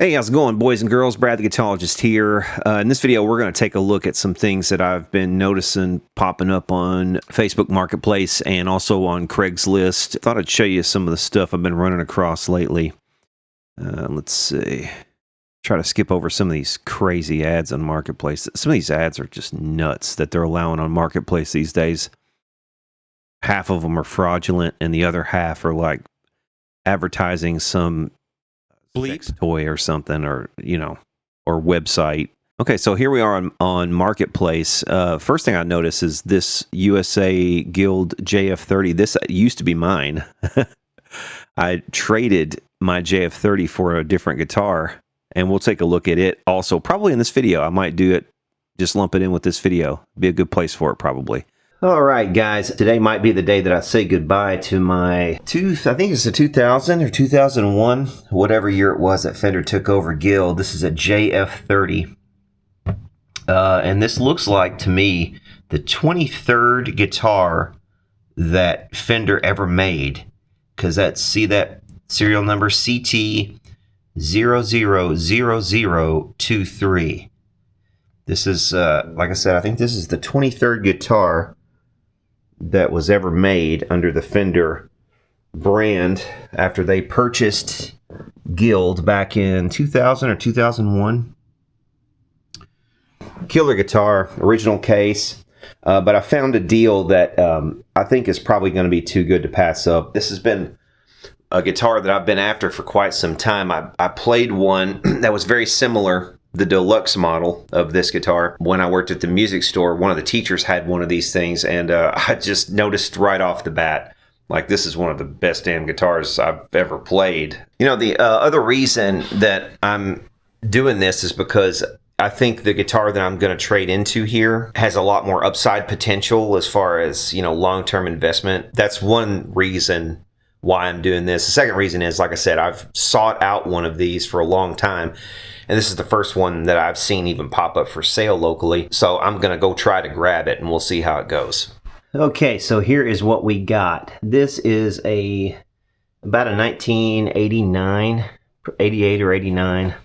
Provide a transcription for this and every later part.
Hey, how's it going, boys and girls? Brad the Guitologist here. In this video, we're going to take a look at some things that I've been noticing popping up on Facebook Marketplace and also on Craigslist. Thought I'd show you some of the stuff I've been running across lately. Let's see. Try to skip over some of these crazy ads on Marketplace. Some of these ads are just nuts that they're allowing on Marketplace these days. Half of them are fraudulent, and the other half are like advertising some sex toy or something, or or website. Okay, so here we are on Marketplace. First thing I notice is this USA Guild JF30. This used to be mine. I traded my JF30 for a different guitar, and we'll take a look at it also probably in this video. I might do it, just lump it in with this video. Be a good place for it probably. All right, guys, today might be the day that I say goodbye to my I think it's a 2000 or 2001, whatever year it was that Fender took over Guild. This is a JF30. And this looks like, to me, the 23rd guitar that Fender ever made. Because see that serial number CT000023. This is, like I said, I think this is the 23rd guitar that was ever made under the Fender brand after they purchased Guild back in 2000 or 2001. Killer guitar, original case, but I found a deal that I think is probably going to be too good to pass up. This has been a guitar that I've been after for quite some time. I played one that was very similar, the deluxe model of this guitar, when I worked at the music store. One of the teachers had one of these things, and I just noticed right off the bat, like, this is one of the best damn guitars I've ever played. You know, the other reason that I'm doing this is because I think the guitar that I'm going to trade into here has a lot more upside potential as far as, long-term investment. That's one reason why I'm doing this. The second reason is, like I said, I've sought out one of these for a long time, and this is the first one that I've seen even pop up for sale locally. So I'm going to go try to grab it, and we'll see how it goes. Okay, so here is what we got. This is about a 1989, 88 or 89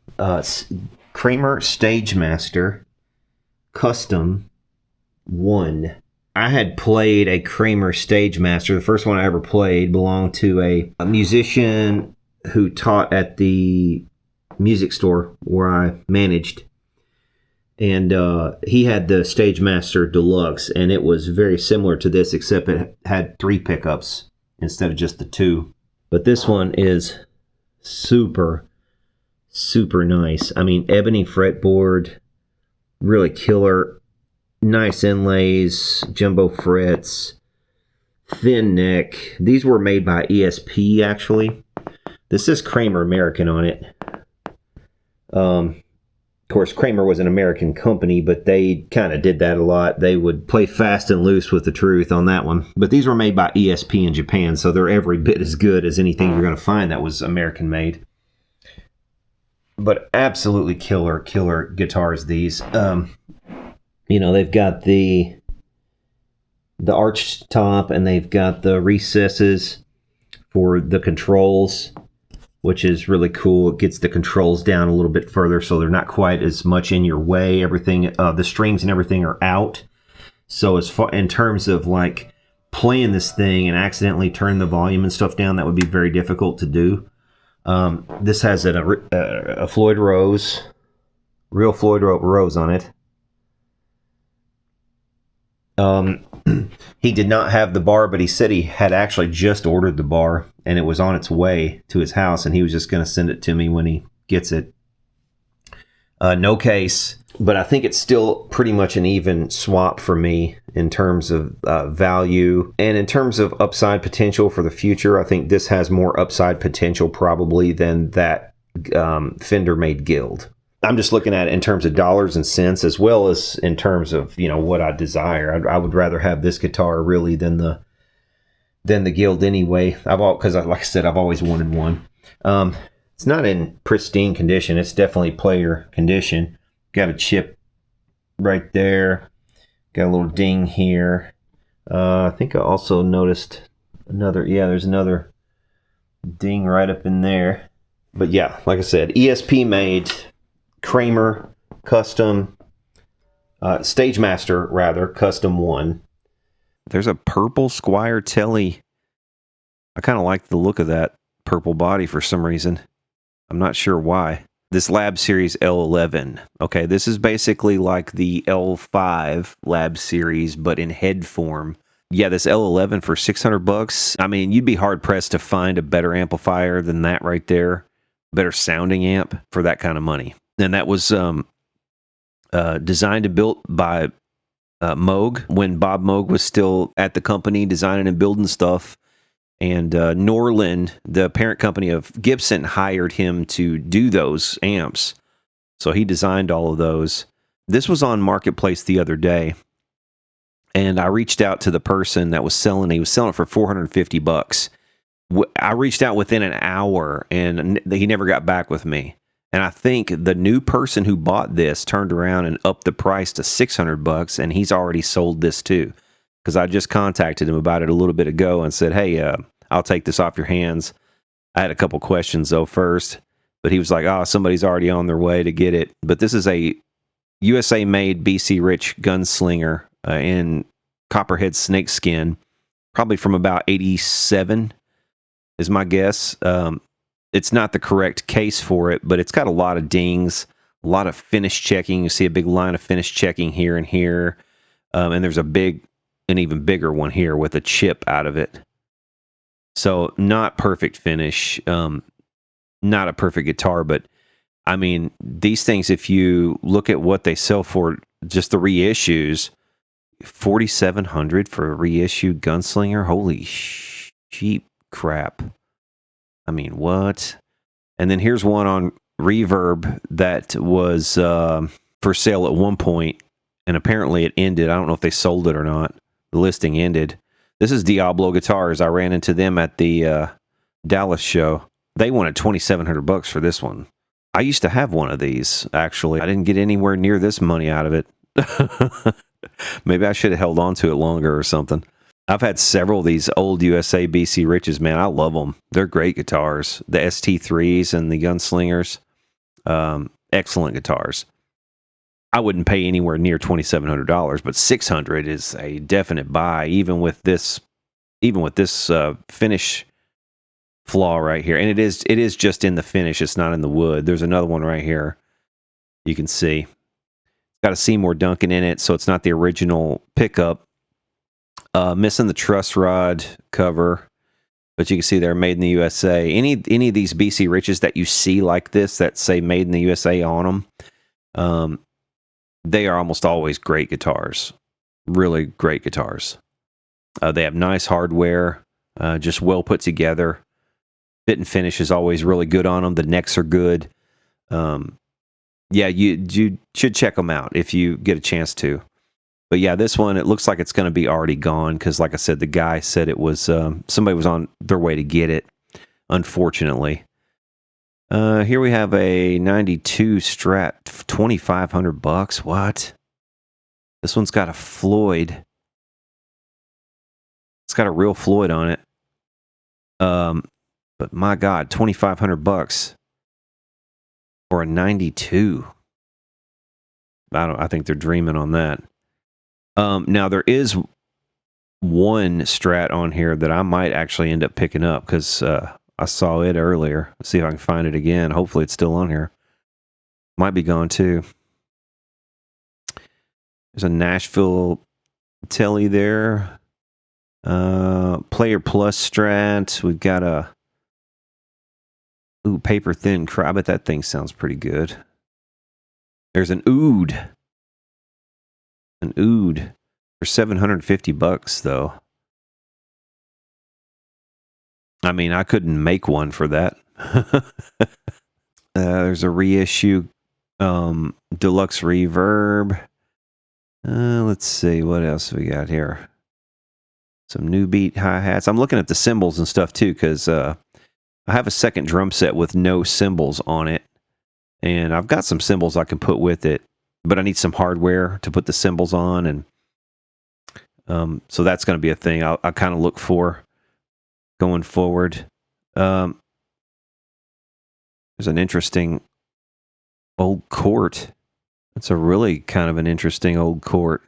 Kramer Stagemaster Custom 1. I had played a Kramer Stagemaster. The first one I ever played belonged to a musician who taught at the music store where I managed. And he had the Stagemaster Deluxe, and it was very similar to this, except it had 3 pickups instead of just the 2. But this one is super, super nice. I mean, ebony fretboard, really killer. Nice inlays, jumbo frets, thin neck. These were made by ESP, actually. This is Kramer American on it. Of course, Kramer was an American company, but they kind of did that a lot. They would play fast and loose with the truth on that one. But these were made by ESP in Japan, so they're every bit as good as anything you're going to find that was American made. But absolutely killer guitars, these. They've got the arched top, and they've got the recesses for the controls, which is really cool. It gets the controls down a little bit further, so they're not quite as much in your way. Everything, the strings and everything are out. So as far in terms of like playing this thing and accidentally turn the volume and stuff down, that would be very difficult to do. This has a Floyd Rose, real Floyd Rose on it. He did not have the bar, but he said he had actually just ordered the bar, and it was on its way to his house, and he was just going to send it to me when he gets it. No case, but I think it's still pretty much an even swap for me in terms of value, and in terms of upside potential for the future. I think this has more upside potential probably than that Fender made Guild. I'm just looking at it in terms of dollars and cents, as well as in terms of, what I desire. I would rather have this guitar really than the Guild anyway. Because like I said, I've always wanted one. It's not in pristine condition. It's definitely player condition. Got a chip right there. Got a little ding here. I think I also noticed there's another ding right up in there. But yeah, like I said, ESP made, Kramer, custom, Stagemaster, rather, custom 1. There's a purple Squire Telly. I kind of like the look of that purple body for some reason. I'm not sure why. This Lab Series L11. Okay, this is basically like the L5 Lab Series, but in head form. Yeah, this L11 for $600. I mean, you'd be hard pressed to find a better amplifier than that right there. Better sounding amp for that kind of money. And that was designed and built by Moog when Bob Moog was still at the company designing and building stuff. And Norland, the parent company of Gibson, hired him to do those amps. So he designed all of those. This was on Marketplace the other day. And I reached out to the person that was selling. He was selling it for $450. I reached out within an hour, and he never got back with me. And I think the new person who bought this turned around and upped the price to $600, and he's already sold this too. Because I just contacted him about it a little bit ago and said, hey, I'll take this off your hands. I had a couple questions, though, first. But he was like, oh, somebody's already on their way to get it. But this is a USA-made BC Rich gunslinger in copperhead snakeskin, probably from about 87 is my guess. It's not the correct case for it, but it's got a lot of dings, a lot of finish checking. You see a big line of finish checking here and here. And there's an even bigger one here with a chip out of it. So not perfect finish, not a perfect guitar, but I mean, these things, if you look at what they sell for, just the reissues, $4,700 for a reissued gunslinger. Holy cheap crap. I mean, what? And then here's one on Reverb that was for sale at one point, and apparently it ended. I don't know if they sold it or not. The listing ended. This is Diablo Guitars. I ran into them at the Dallas show. They wanted $2,700 for this one. I used to have one of these, actually. I didn't get anywhere near this money out of it. Maybe I should have held on to it longer or something. I've had several of these old USA BC Riches, man. I love them. They're great guitars. The ST3s and the Gunslingers, excellent guitars. I wouldn't pay anywhere near $2,700, but $600 is a definite buy, even with this finish flaw right here. And it is just in the finish. It's not in the wood. There's another one right here. You can see. It's got a Seymour Duncan in it, so it's not the original pickup. Missing the truss rod cover, but you can see they're made in the USA. Any of these BC Riches that you see like this that say made in the USA on them, they are almost always great guitars. Really great guitars. They have nice hardware, just well put together. Fit and finish is always really good on them. The necks are good. Yeah, you should check them out if you get a chance to. But yeah, this one, it looks like it's going to be already gone because, like I said, the guy said it was somebody was on their way to get it, unfortunately. Here we have a 92 Strat, $2,500. What? This one's got a Floyd. It's got a real Floyd on it. But my God, $2,500 for a 92. I think they're dreaming on that. Now there is one Strat on here that I might actually end up picking up because I saw it earlier. Let's see if I can find it again. Hopefully it's still on here. Might be gone too. There's a Nashville Telly there. Player Plus Strat. We've got a paper thin I bet that thing sounds pretty good. There's an Oud. An Oud for $750 though. I mean, I couldn't make one for that. There's a reissue deluxe reverb. Let's see what else we got here. Some new beat hi-hats. I'm looking at the cymbals and stuff too because I have a second drum set with no cymbals on it, and I've got some cymbals I can put with it, but I need some hardware to put the cymbals on, and so that's going to be a thing I'll kind of look for going forward. There's an interesting old court. It's a really kind of an interesting old court.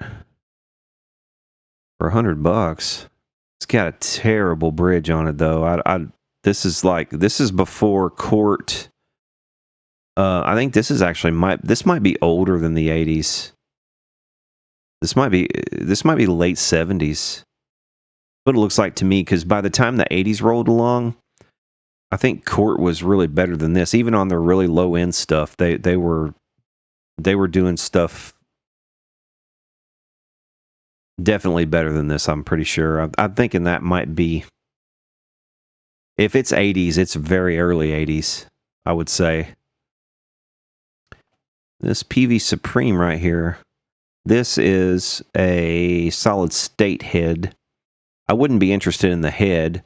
For $100. It's got a terrible bridge on it though. This is before court. I think this is actually this might be older than the 80s. This might be late 70s. What it looks like to me, because by the time the 80s rolled along, I think court was really better than this. Even on their really low end stuff, they were doing stuff definitely better than this. I'm pretty sure. I'm thinking that might be, if it's 80s, it's very early 80s, I would say. This PV Supreme right here, this is a solid state head. I wouldn't be interested in the head,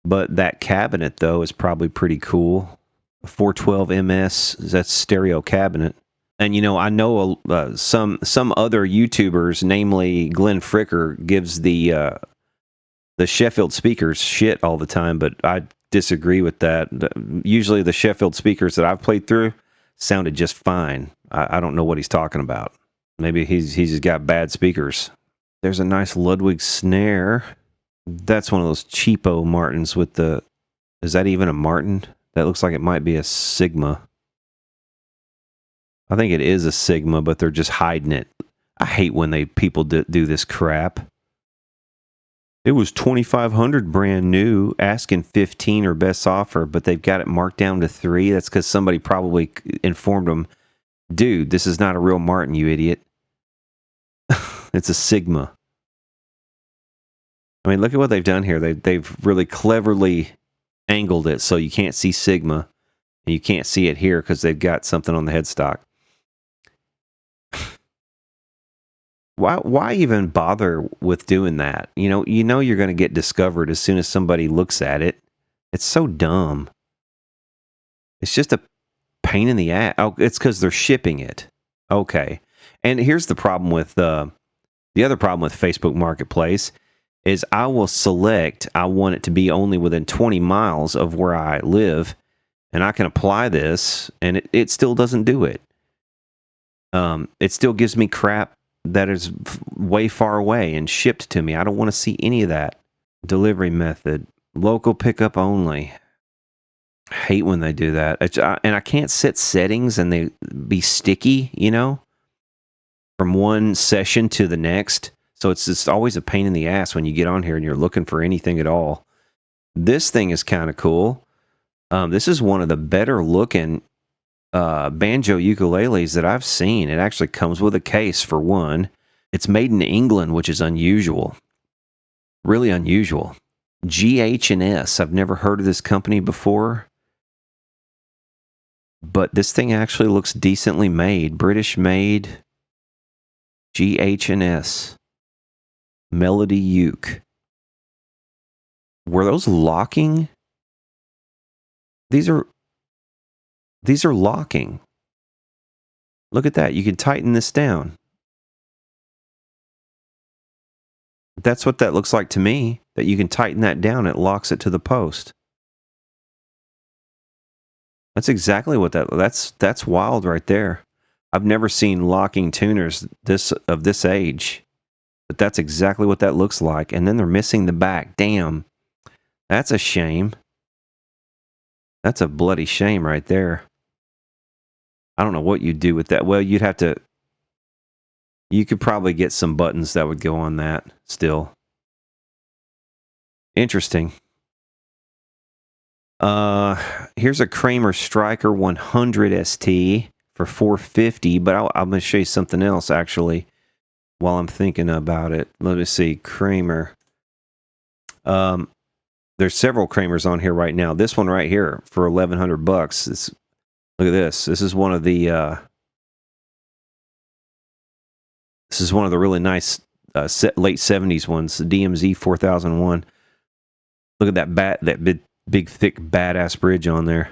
but that cabinet though is probably pretty cool. 412 MS, that's stereo cabinet. And you know, I know some other YouTubers, namely Glenn Fricker, gives the Sheffield speakers shit all the time, but I disagree with that. Usually the Sheffield speakers that I've played through sounded just fine. I don't know what he's talking about. Maybe he's just got bad speakers. There's a nice Ludwig snare. That's one of those cheapo Martins with the... Is that even a Martin? That looks like it might be a Sigma. I think it is a Sigma, but they're just hiding it. I hate when people do this crap. It was $2,500 brand new, asking $15 or best offer, but they've got it marked down to $3. That's because somebody probably informed them, dude, this is not a real Martin, you idiot. It's a Sigma. I mean, look at what they've done here. They've really cleverly angled it so you can't see Sigma, and you can't see it here because they've got something on the headstock. Why even bother with doing that? You know you're going to get discovered as soon as somebody looks at it. It's so dumb. It's just a pain in the ass. Oh, it's because they're shipping it. Okay. And here's the problem with the other problem with Facebook Marketplace is I will select, I want it to be only within 20 miles of where I live, and I can apply this, and it still doesn't do it. It still gives me crap that is way far away and shipped to me. I don't want to see any of that. Delivery method, local pickup only. I hate when they do that. And I can't set settings and they be sticky, from one session to the next. So it's just always a pain in the ass when you get on here and you're looking for anything at all. This thing is kind of cool. This is one of the better looking banjo ukuleles that I've seen. It actually comes with a case for one. It's made in England, which is unusual. Really unusual. G&S. I've never heard of this company before. But this thing actually looks decently made. British made. G&S. Melody Uke. Were those locking? These are locking. Look at that. You can tighten this down. That's what that looks like to me. That you can tighten that down. It locks it to the post. That's exactly what that's wild right there. I've never seen locking tuners of this age. But that's exactly what that looks like. And then they're missing the back. Damn. That's a shame. That's a bloody shame right there. I don't know what you'd do with that. Well, you could probably get some buttons that would go on that still. Interesting. Here's a Kramer Striker 100 ST for $450, but I'm going to show you something else actually while I'm thinking about it. Let me see. Kramer. There's several Kramers on here right now. This one right here for $1,100. Look at this. This is one of the really nice late 70s ones, the DMZ 4001. Look at that big thick badass bridge on there.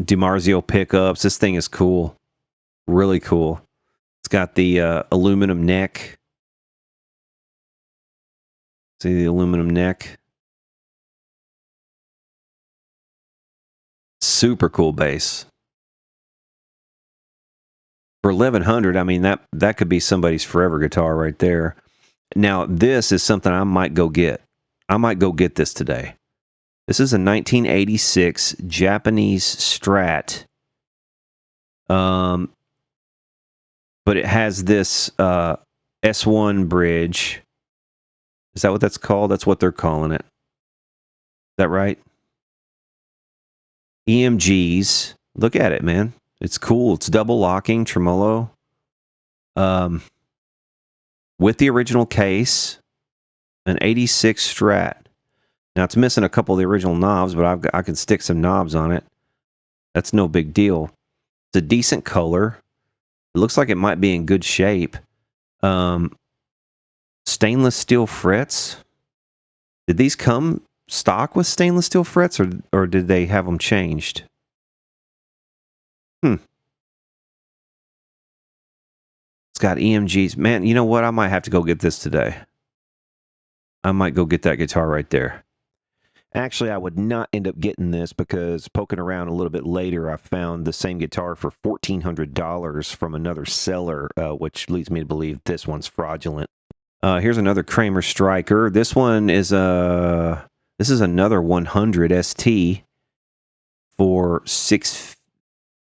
DiMarzio pickups. This thing is cool. Really cool. It's got the aluminum neck. See the aluminum neck? Super cool bass. For 1100, I mean that could be somebody's forever guitar right there. Now, this is something I might go get. I might go get this today. This is a 1986 Japanese Strat. But it has this S1 bridge. Is that what that's called? That's what they're calling it. Is that right? EMGs. Look at it, man. It's cool. It's double locking, tremolo. With the original case, an 86 Strat. Now, it's missing a couple of the original knobs, but I can stick some knobs on it. That's no big deal. It's a decent color. It looks like it might be in good shape. Stainless steel frets. Did these come stock with stainless steel frets, or did they have them changed? It's got EMGs. Man, you know what? I might have to go get this today. I might go get that guitar right there. Actually, I would not end up getting this because poking around a little bit later, I found the same guitar for $1,400 from another seller, which leads me to believe this one's fraudulent. Here's another Kramer Striker. This one is another 100 ST for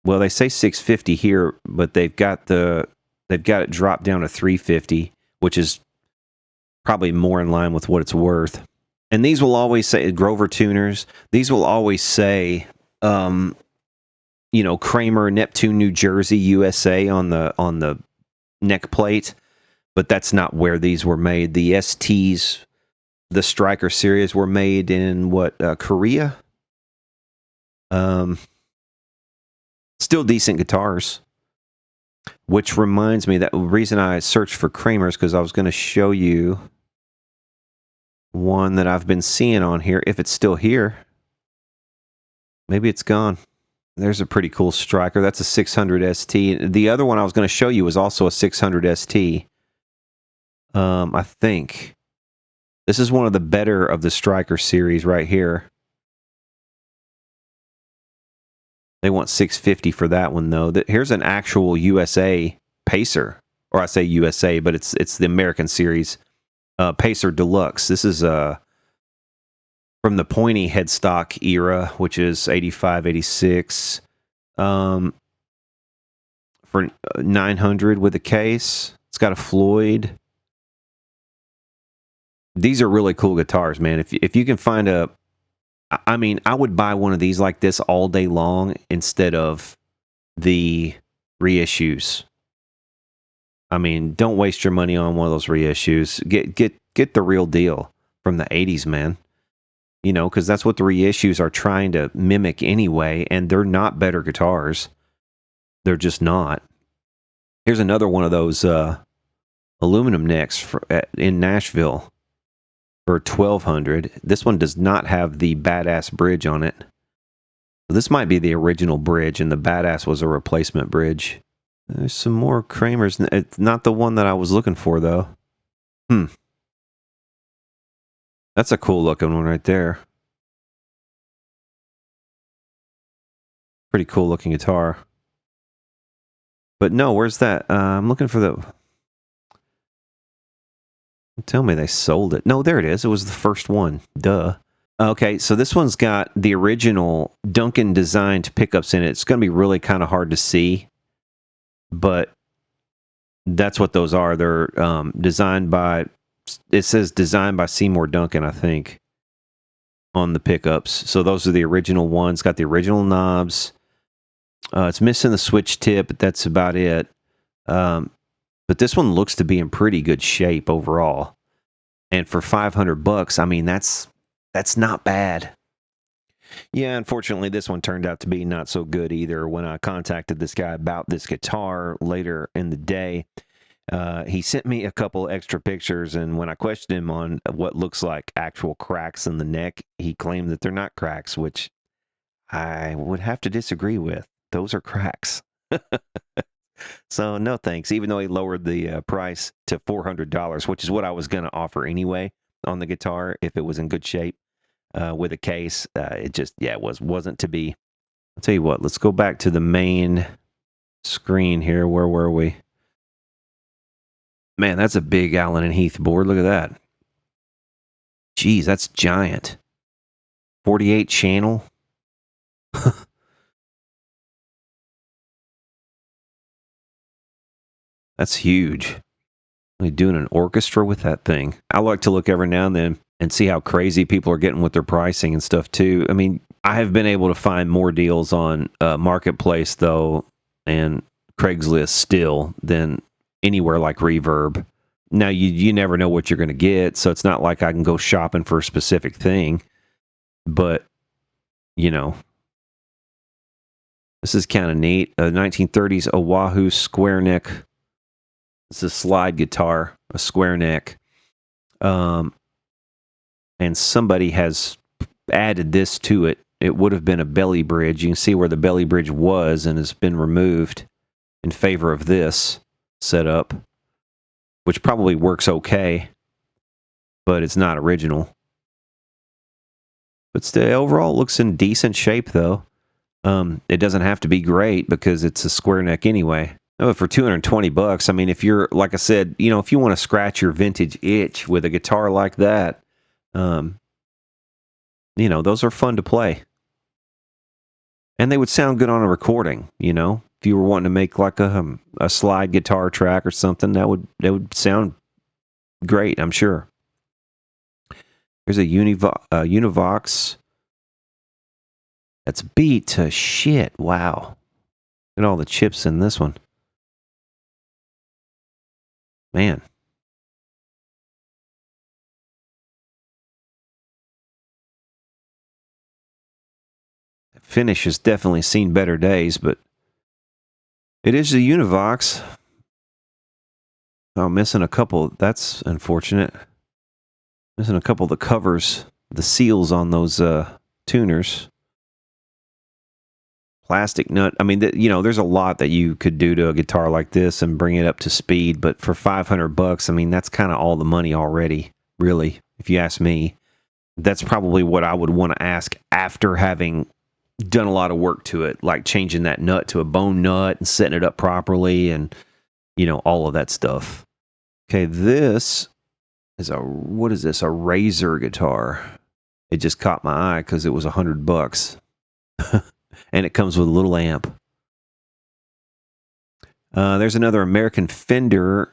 well, they say $650 here, but they've got it dropped down to $350, which is probably more in line with what it's worth. And these will always say Grover tuners. These will always say, Kramer, Neptune, New Jersey, USA on the neck plate, but that's not where these were made. The STs, the Striker series, were made in Korea. Still decent guitars. Which reminds me, that the reason I searched for Kramers, because I was going to show you one that I've been seeing on here, if it's still here. Maybe it's gone. There's a pretty cool Striker. That's a 600 ST. The other one I was going to show you was also a 600 ST. I think. This is one of the better of the Striker series right here. They want $650 for that one, though. Here's an actual USA Pacer. Or I say USA, but it's the American series. Pacer Deluxe. This is from the pointy headstock era, which is 85, 86. For $900 with a case. It's got a Floyd. These are really cool guitars, man. If you can find I would buy one of these like this all day long instead of the reissues. I mean, don't waste your money on one of those reissues. Get the real deal from the 80s, man. Because that's what the reissues are trying to mimic anyway, and they're not better guitars. They're just not. Here's another one of those aluminum necks in Nashville for $1,200. This one does not have the badass bridge on it. This might be the original bridge, and the badass was a replacement bridge. There's some more Kramers. It's not the one that I was looking for, though. That's a cool looking one right there. Pretty cool looking guitar. But no, where's that? I'm looking for the... Tell me they sold it. No, there it is. It was the first one. Duh. Okay, so this one's got the original Duncan designed pickups in it. It's going to be really kind of hard to see, but that's what those are. They're designed by... It says designed by Seymour Duncan, I think, on the pickups. So those are the original ones. Got the original knobs. It's missing the switch tip, but that's about it. But this one looks to be in pretty good shape overall. And for $500, I mean, that's not bad. Yeah, unfortunately, this one turned out to be not so good either. When I contacted this guy about this guitar later in the day, he sent me a couple extra pictures, and when I questioned him on what looks like actual cracks in the neck, he claimed that they're not cracks, which I would have to disagree with. Those are cracks. So no thanks, even though he lowered the price to $400, which is what I was going to offer anyway on the guitar if it was in good shape with a case. It just, it wasn't to be. I'll tell you what, let's go back to the main screen here. Where were we? Man, that's a big Allen and Heath board. Look at that. Jeez, that's giant. 48 channel. That's huge. Like doing an orchestra with that thing. I like to look every now and then and see how crazy people are getting with their pricing and stuff too. I mean, I have been able to find more deals on Marketplace though and Craigslist still than anywhere like Reverb. Now you never know what you're going to get, so it's not like I can go shopping for a specific thing. But you know, this is kind of neat. 1930s Oahu square neck. It's a slide guitar, a square neck. And somebody has added this to it. It would have been a belly bridge. You can see where the belly bridge was and has been removed in favor of this setup, which probably works okay, but it's not original. But still, overall, it looks in decent shape, though. It doesn't have to be great because it's a square neck anyway. Oh, for $220, I mean, if you're, like I said, you know, if you want to scratch your vintage itch with a guitar like that, you know, those are fun to play. And they would sound good on a recording, you know. If you were wanting to make like a slide guitar track or something, that would sound great, I'm sure. Here's a Univox. That's beat to shit. Wow. Look at all the chips in this one. Man. The finish has definitely seen better days, but it is a Univox. Oh, missing a couple. That's unfortunate. Missing a couple of the covers, the seals on those tuners. Plastic nut. I mean, you know, there's a lot that you could do to a guitar like this and bring it up to speed. But for $500, I mean, that's kind of all the money already, really, if you ask me. That's probably what I would want to ask after having done a lot of work to it, like changing that nut to a bone nut and setting it up properly and, you know, all of that stuff. Okay, this is what is this? A Razor guitar. It just caught my eye because it was $100. And it comes with a little amp. There's another American Fender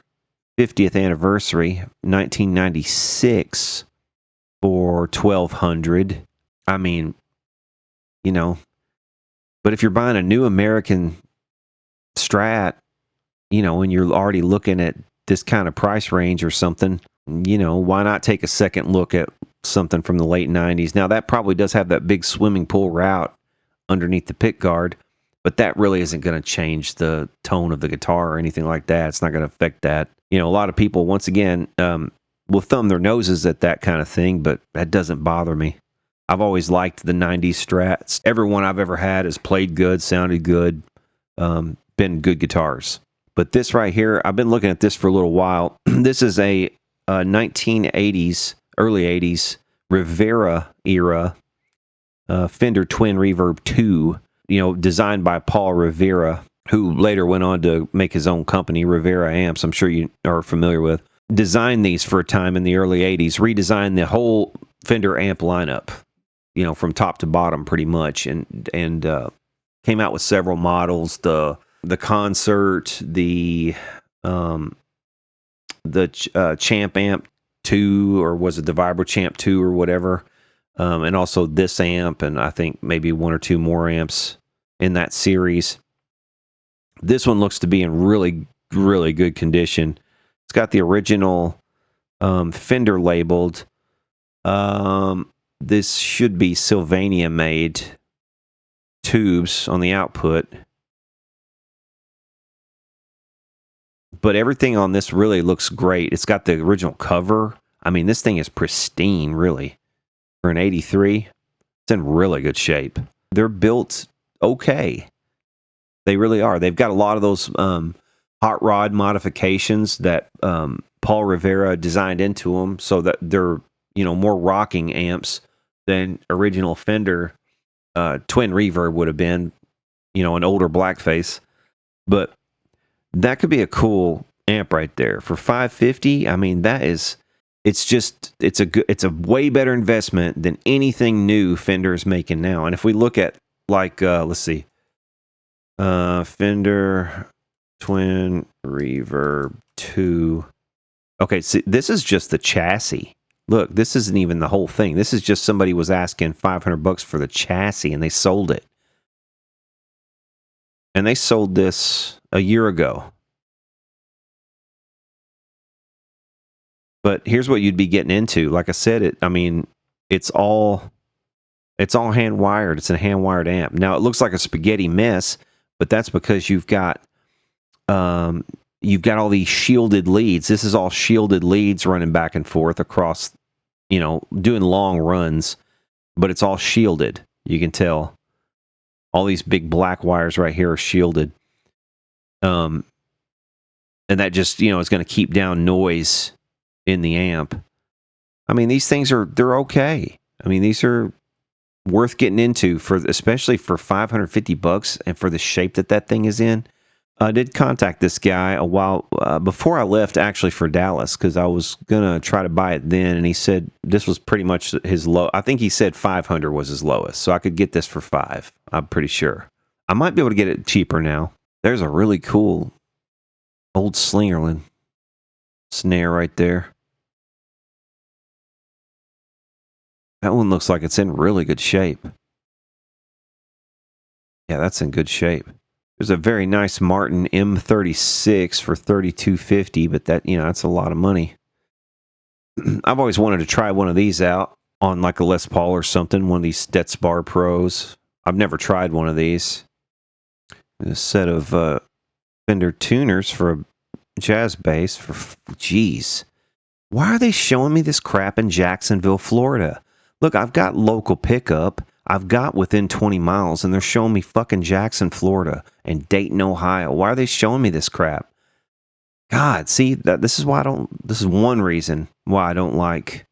50th anniversary, 1996 for $1,200. I mean, you know, but if you're buying a new American Strat, you know, and you're already looking at this kind of price range or something, you know, why not take a second look at something from the late 90s? Now, that probably does have that big swimming pool route underneath the pick guard, but that really isn't going to change the tone of the guitar or anything like that. It's not going to affect that. You know, a lot of people, once again, will thumb their noses at that kind of thing, but that doesn't bother me. I've always liked the 90s Strats. Everyone I've ever had has played good, sounded good, been good guitars. But this right here, I've been looking at this for a little while. This is a 1980s, early 80s Rivera era Fender Twin Reverb 2, you know, designed by Paul Rivera, who later went on to make his own company, Rivera Amps, I'm sure you are familiar with. Designed these for a time in the early 80s, redesigned the whole Fender amp lineup, you know, from top to bottom pretty much, and came out with several models, the Concert, the Champ Amp 2, or was it the Vibro Champ 2 or whatever, and also this amp, and I think maybe one or two more amps in that series. This one looks to be in really, really good condition. It's got the original Fender labeled. This should be Sylvania made tubes on the output. But everything on this really looks great. It's got the original cover. I mean, this thing is pristine, really. For an 83, it's in really good shape. They're built okay. They really are. They've got a lot of those hot rod modifications that Paul Rivera designed into them, so that they're, you know, more rocking amps than original Fender twin reverb would have been, you know, an older blackface. But that could be a cool amp right there for $550. I mean, it's a way better investment than anything new Fender is making now. And if we look at like let's see, Fender Twin Reverb 2. Okay, see, this is just the chassis. Look, this isn't even the whole thing. This is just somebody was asking $500 for the chassis and they sold it. And they sold this a year ago. But here's what you'd be getting into. Like I said, it's all hand wired. It's a hand wired amp. Now it looks like a spaghetti mess, but that's because you've got all these shielded leads. This is all shielded leads running back and forth across, you know, doing long runs, but it's all shielded. You can tell all these big black wires right here are shielded. And that just, you know, is going to keep down noise in the amp. I mean, these things they're okay. I mean, these are worth getting into especially for $550 and for the shape that thing is in. I did contact this guy a while before I left, actually, for Dallas, because I was gonna try to buy it then, and he said this was pretty much his low. I think he said 500 was his lowest, so I could get this for $5. I'm pretty sure. I might be able to get it cheaper now. There's a really cool old Slingerland snare right there. That one looks like it's in really good shape. Yeah, that's in good shape. There's a very nice Martin M36 for $32.50, but that, you know, that's a lot of money. I've always wanted to try one of these out on like a Les Paul or something, one of these Stetspar Pros. I've never tried one of these. A set of Fender tuners for a jazz bass for, geez. Why are they showing me this crap in Jacksonville, Florida? Look, I've got local pickup. I've got within 20 miles, and they're showing me fucking Jackson, Florida, and Dayton, Ohio. Why are they showing me this crap? God, see, this is one reason why I don't like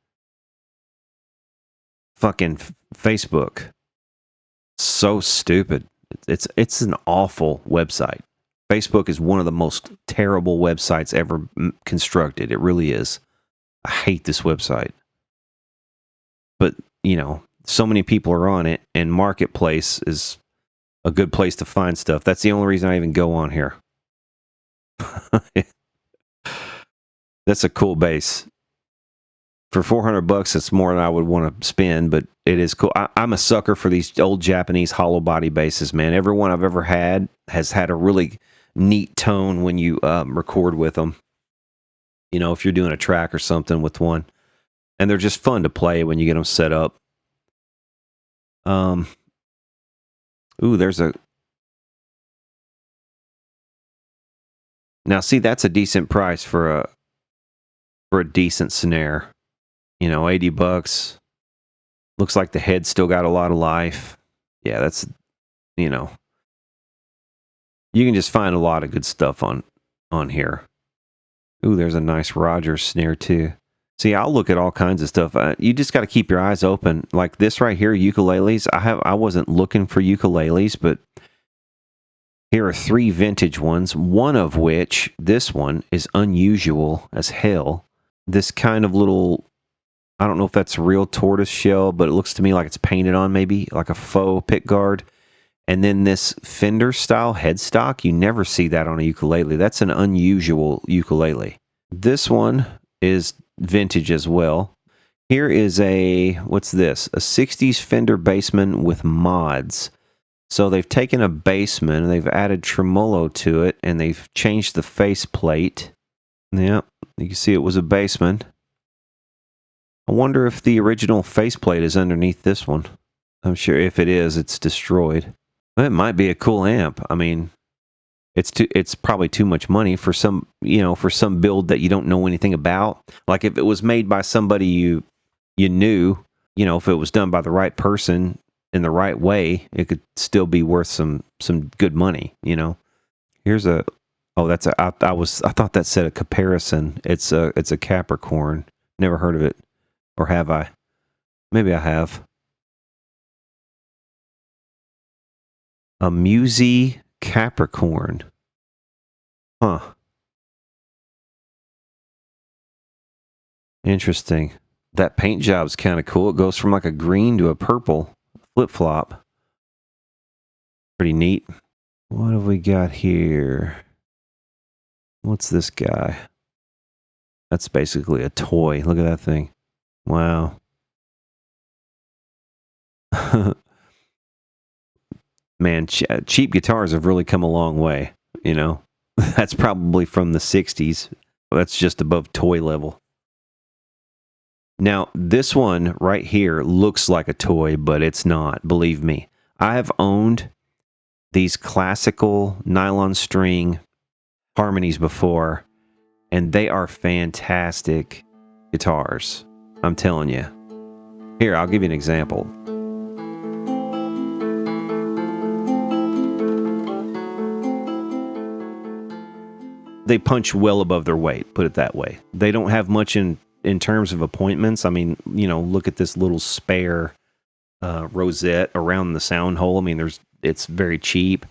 fucking Facebook. So stupid. It's an awful website. Facebook is one of the most terrible websites ever constructed. It really is. I hate this website. But, you know, so many people are on it, and Marketplace is a good place to find stuff. That's the only reason I even go on here. That's a cool bass. For $400, it's more than I would want to spend, but it is cool. I'm a sucker for these old Japanese hollow body basses, man. Every one I've ever had has had a really neat tone when you record with them. You know, if you're doing a track or something with one. And they're just fun to play when you get them set up. There's a... Now, see, that's a decent price for a decent snare. You know, $80. Looks like the head still got a lot of life. Yeah, that's, you know, you can just find a lot of good stuff on here. Ooh, there's a nice Rogers snare too. See, I'll look at all kinds of stuff. You just got to keep your eyes open. Like this right here, ukuleles. I wasn't looking for ukuleles, but here are 3 vintage ones. One of which, this one, is unusual as hell. This kind of little, I don't know if that's real tortoise shell, but it looks to me like it's painted on, maybe like a faux pick guard. And then this Fender style headstock, you never see that on a ukulele. That's an unusual ukulele. This one is vintage as well. Here is what's this? A 60s Fender Bassman with mods. So they've taken a Bassman and they've added tremolo to it, and they've changed the faceplate. Yeah, you can see it was a Bassman. I wonder if the original faceplate is underneath this one. I'm sure if it is, it's destroyed. It might be a cool amp. I mean, it's probably too much money for some build that you don't know anything about. Like if it was made by somebody you knew, if it was done by the right person in the right way, it could still be worth some good money, Here's I thought that said a comparison. It's a Capricorn. Never heard of it. Or have I? Maybe I have. A Musy Capricorn. Huh. Interesting. That paint job's kind of cool. It goes from like a green to a purple flip-flop. Pretty neat. What have we got here? What's this guy? That's basically a toy. Look at that thing. Wow. Man, cheap guitars have really come a long way, you know? That's probably from the 60s. That's just above toy level. Now, this one right here looks like a toy, but it's not, believe me. I have owned these classical nylon string harmonies before, and they are fantastic guitars. I'm telling you. Here, I'll give you an example. They punch well above their weight, put it that way. They don't have much in terms of appointments. I mean, you know, look at this little spare rosette around the sound hole. I mean, it's very cheap.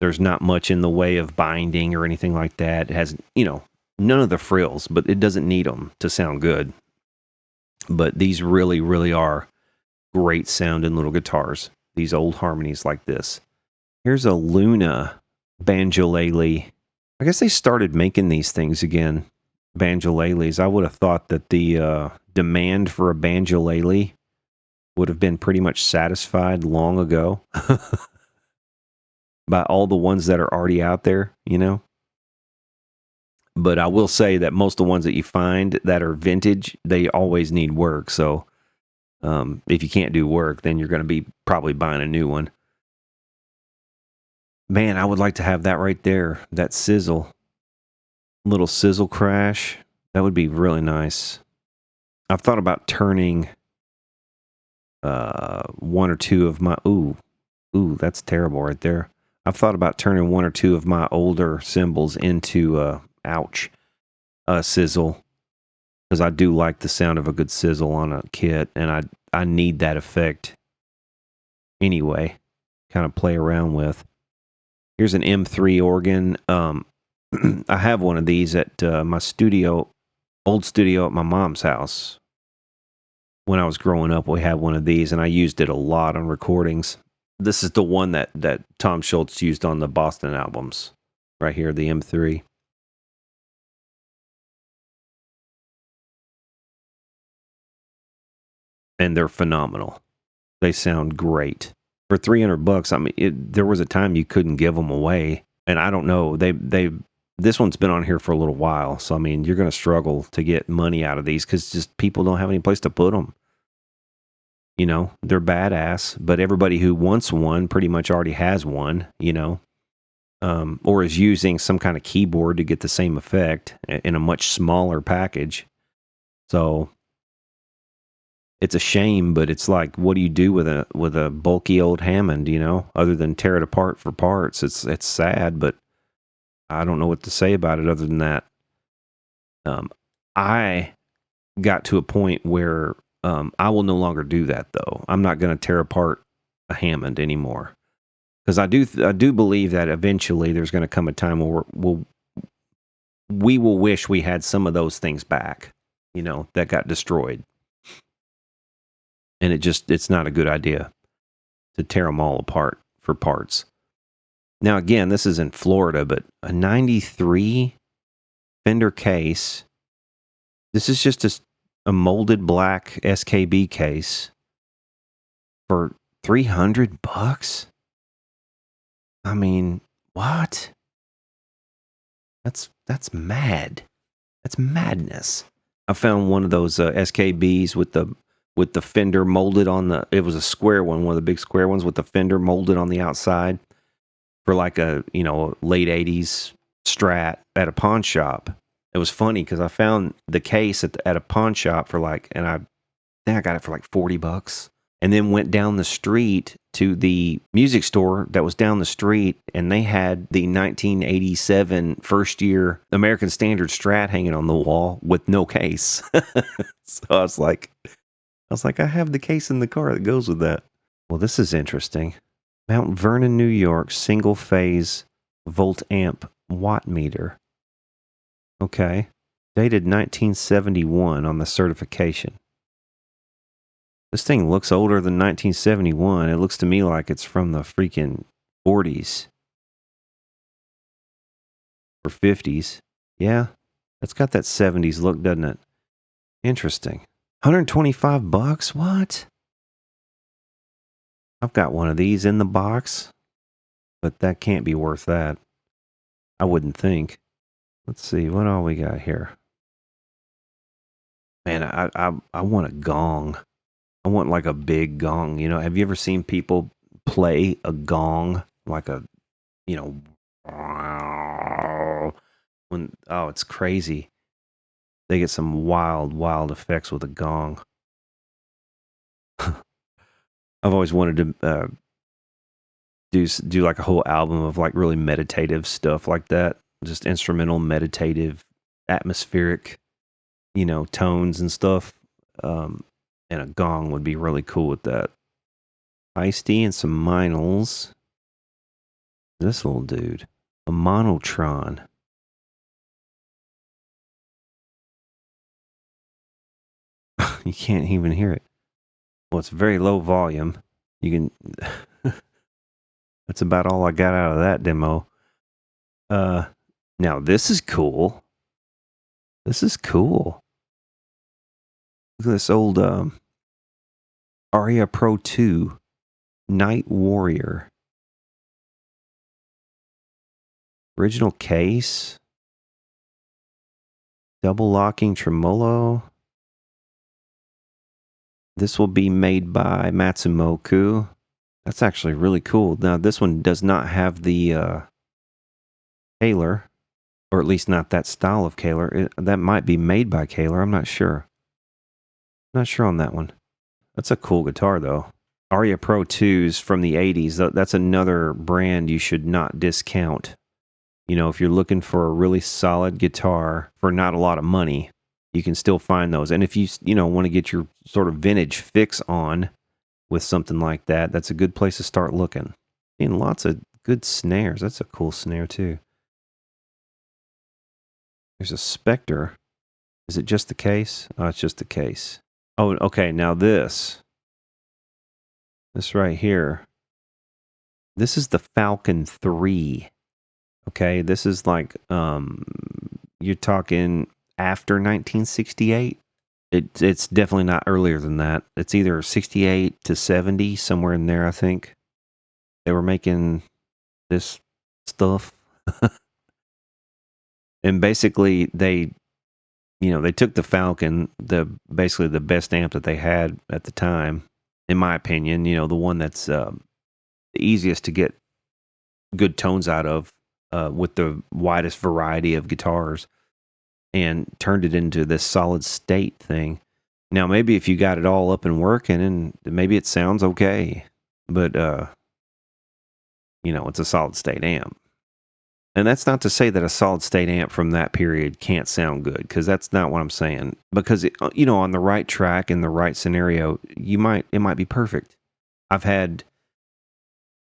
There's not much in the way of binding or anything like that. It has, you know, none of the frills, but it doesn't need them to sound good. But these really, really are great sounding little guitars. These old harmonies like this. Here's a Luna banjolele. I guess they started making these things again, banjoleles. I would have thought that the demand for a banjolele would have been pretty much satisfied long ago by all the ones that are already out there, you know. But I will say that most of the ones that you find that are vintage, they always need work. So if you can't do work, then you're going to be probably buying a new one. Man, I would like to have that right there. That sizzle. Little sizzle crash. That would be really nice. I've thought about turning one or two of my... Ooh, that's terrible right there. I've thought about turning one or two of my older cymbals into sizzle. Because I do like the sound of a good sizzle on a kit. And I need that effect anyway. Kind of play around with. Here's an M3 organ. I have one of these at my old studio at my mom's house. When I was growing up, we had one of these, and I used it a lot on recordings. This is the one that Tom Schultz used on the Boston albums. Right here, the M3. And they're phenomenal. They sound great. For $300, I mean, there was a time you couldn't give them away. And I don't know, this one's been on here for a little while. So, I mean, you're going to struggle to get money out of these because just people don't have any place to put them. You know, they're badass, but everybody who wants one pretty much already has one, you know, or is using some kind of keyboard to get the same effect in a much smaller package. So it's a shame, but it's like, what do you do with a bulky old Hammond, you know, other than tear it apart for parts? It's sad, but I don't know what to say about it other than that. I got to a point where I will no longer do that, though. I'm not going to tear apart a Hammond anymore, because I do believe that eventually there's going to come a time where we will wish we had some of those things back, you know, that got destroyed. And it's not a good idea to tear them all apart for parts. Now, again, this is in Florida, but a 93 Fender case. This is just a molded black SKB case for $300. I mean, what? That's mad. That's madness. I found one of those SKBs with the Fender molded on it was a square one of the big square ones with the Fender molded on the outside for like a, you know, late 80s Strat at a pawn shop. It was funny because I found the case at a pawn shop for and I think I got it for like $40, and then went down the street to the music store that was down the street, and they had the 1987 first year American Standard Strat hanging on the wall with no case. So I was like, I have the case in the car that goes with that. Well, this is interesting. Mount Vernon, New York, single phase volt amp watt meter. Okay. Dated 1971 on the certification. This thing looks older than 1971. It looks to me like it's from the freaking 40s or 50s. Yeah, it's got that 70s look, doesn't it? Interesting. $125? What? I've got one of these in the box, but that can't be worth that. I wouldn't think. Let's see, what all we got here? Man, I want a gong. I want like a big gong. You know, have you ever seen people play a gong? Like a, you know, when, oh, it's crazy. They get some wild, wild effects with a gong. I've always wanted to do like a whole album of like really meditative stuff like that. Just instrumental, meditative, atmospheric, you know, tones and stuff. And a gong would be really cool with that. Iced tea and some minals. This little dude. A monotron. You can't even hear it. Well, it's very low volume. You can... That's about all I got out of that demo. Now this is cool. This is cool. Look at this old Aria Pro 2 Night Warrior. Original case. Double locking tremolo. This will be made by Matsumoku. That's actually really cool. Now this one does not have the Kaler, or at least not that style of Kaler. That might be made by Kaler. I'm not sure. Not sure on that one. That's a cool guitar though. Aria Pro 2s from the 80s. That's another brand you should not discount. You know, if you're looking for a really solid guitar for not a lot of money, you can still find those. And if you want to get your sort of vintage fix on with something like that, that's a good place to start looking. And lots of good snares. That's a cool snare too. There's a Spectre. Is it just the case? Oh, it's just the case. Oh, okay. Now this right here. This is the Falcon 3. Okay, this is like you're talking after 1968. It's definitely not earlier than that. It's either 68 to 70, somewhere in there, I think. They were making this stuff. And basically they took the Falcon, basically the best amp that they had at the time, in my opinion, the one that's the easiest to get good tones out of, with the widest variety of guitars, and turned it into this solid state thing. Now, maybe if you got it all up and working, and maybe it sounds okay, but it's a solid state amp. And that's not to say that a solid state amp from that period can't sound good, because that's not what I'm saying. Because on the right track, in the right scenario, it might be perfect. I've had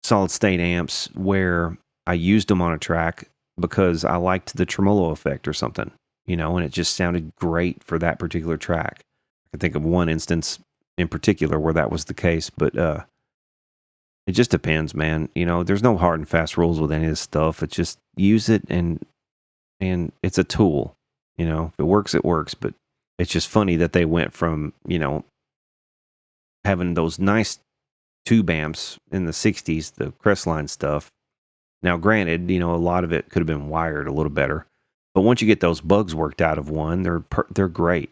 solid state amps where I used them on a track because I liked the tremolo effect or something, and it just sounded great for that particular track. I can think of one instance in particular where that was the case, but it just depends, man. There's no hard and fast rules with any of this stuff. It's just use it, and it's a tool. If it works, it works. But it's just funny that they went from, having those nice tube amps in the 60s, the Crestline stuff. Now, granted, a lot of it could have been wired a little better. But once you get those bugs worked out of one, they're great.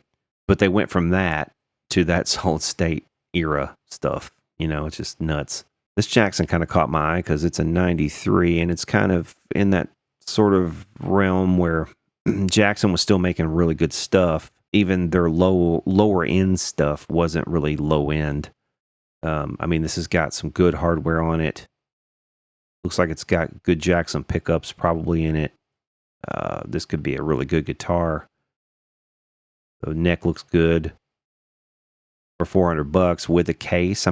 But they went from that to that solid state era stuff. It's just nuts. This Jackson kind of caught my eye because it's a 93, and it's kind of in that sort of realm where Jackson was still making really good stuff. Even their lower end stuff wasn't really low end. This has got some good hardware on it. Looks like it's got good Jackson pickups probably in it. This could be a really good guitar. The neck looks good. For $400 with a case,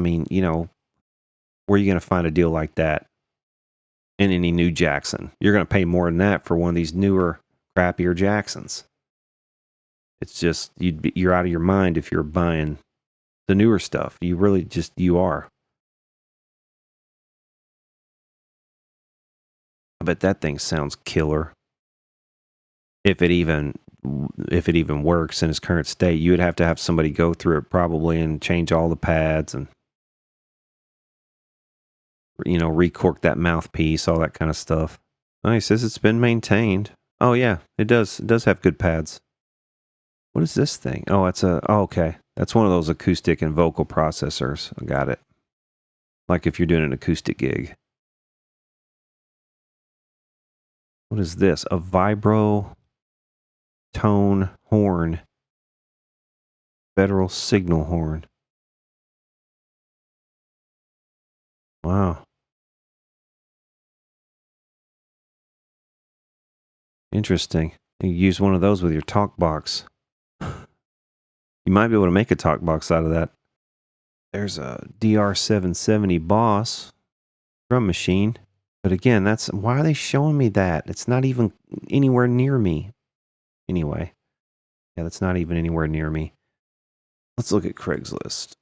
Where are you going to find a deal like that in any new Jackson? You're going to pay more than that for one of these newer, crappier Jacksons. It's just, you're out of your mind if you're buying the newer stuff. You are. I bet that thing sounds killer. If it even works in its current state, you would have to have somebody go through it probably and change all the pads and, recork that mouthpiece, all that kind of stuff. Oh, he says it's been maintained. Oh yeah, it does. It does have good pads. What is this thing? Oh, okay. That's one of those acoustic and vocal processors. I got it. Like if you're doing an acoustic gig. What is this? A vibro tone horn. Federal signal horn. Wow. Interesting. You can use one of those with your talk box. You might be able to make a talk box out of that. There's a DR770 Boss drum machine. But again, why are they showing me that? It's not even anywhere near me. Anyway. Yeah, that's not even anywhere near me. Let's look at Craigslist.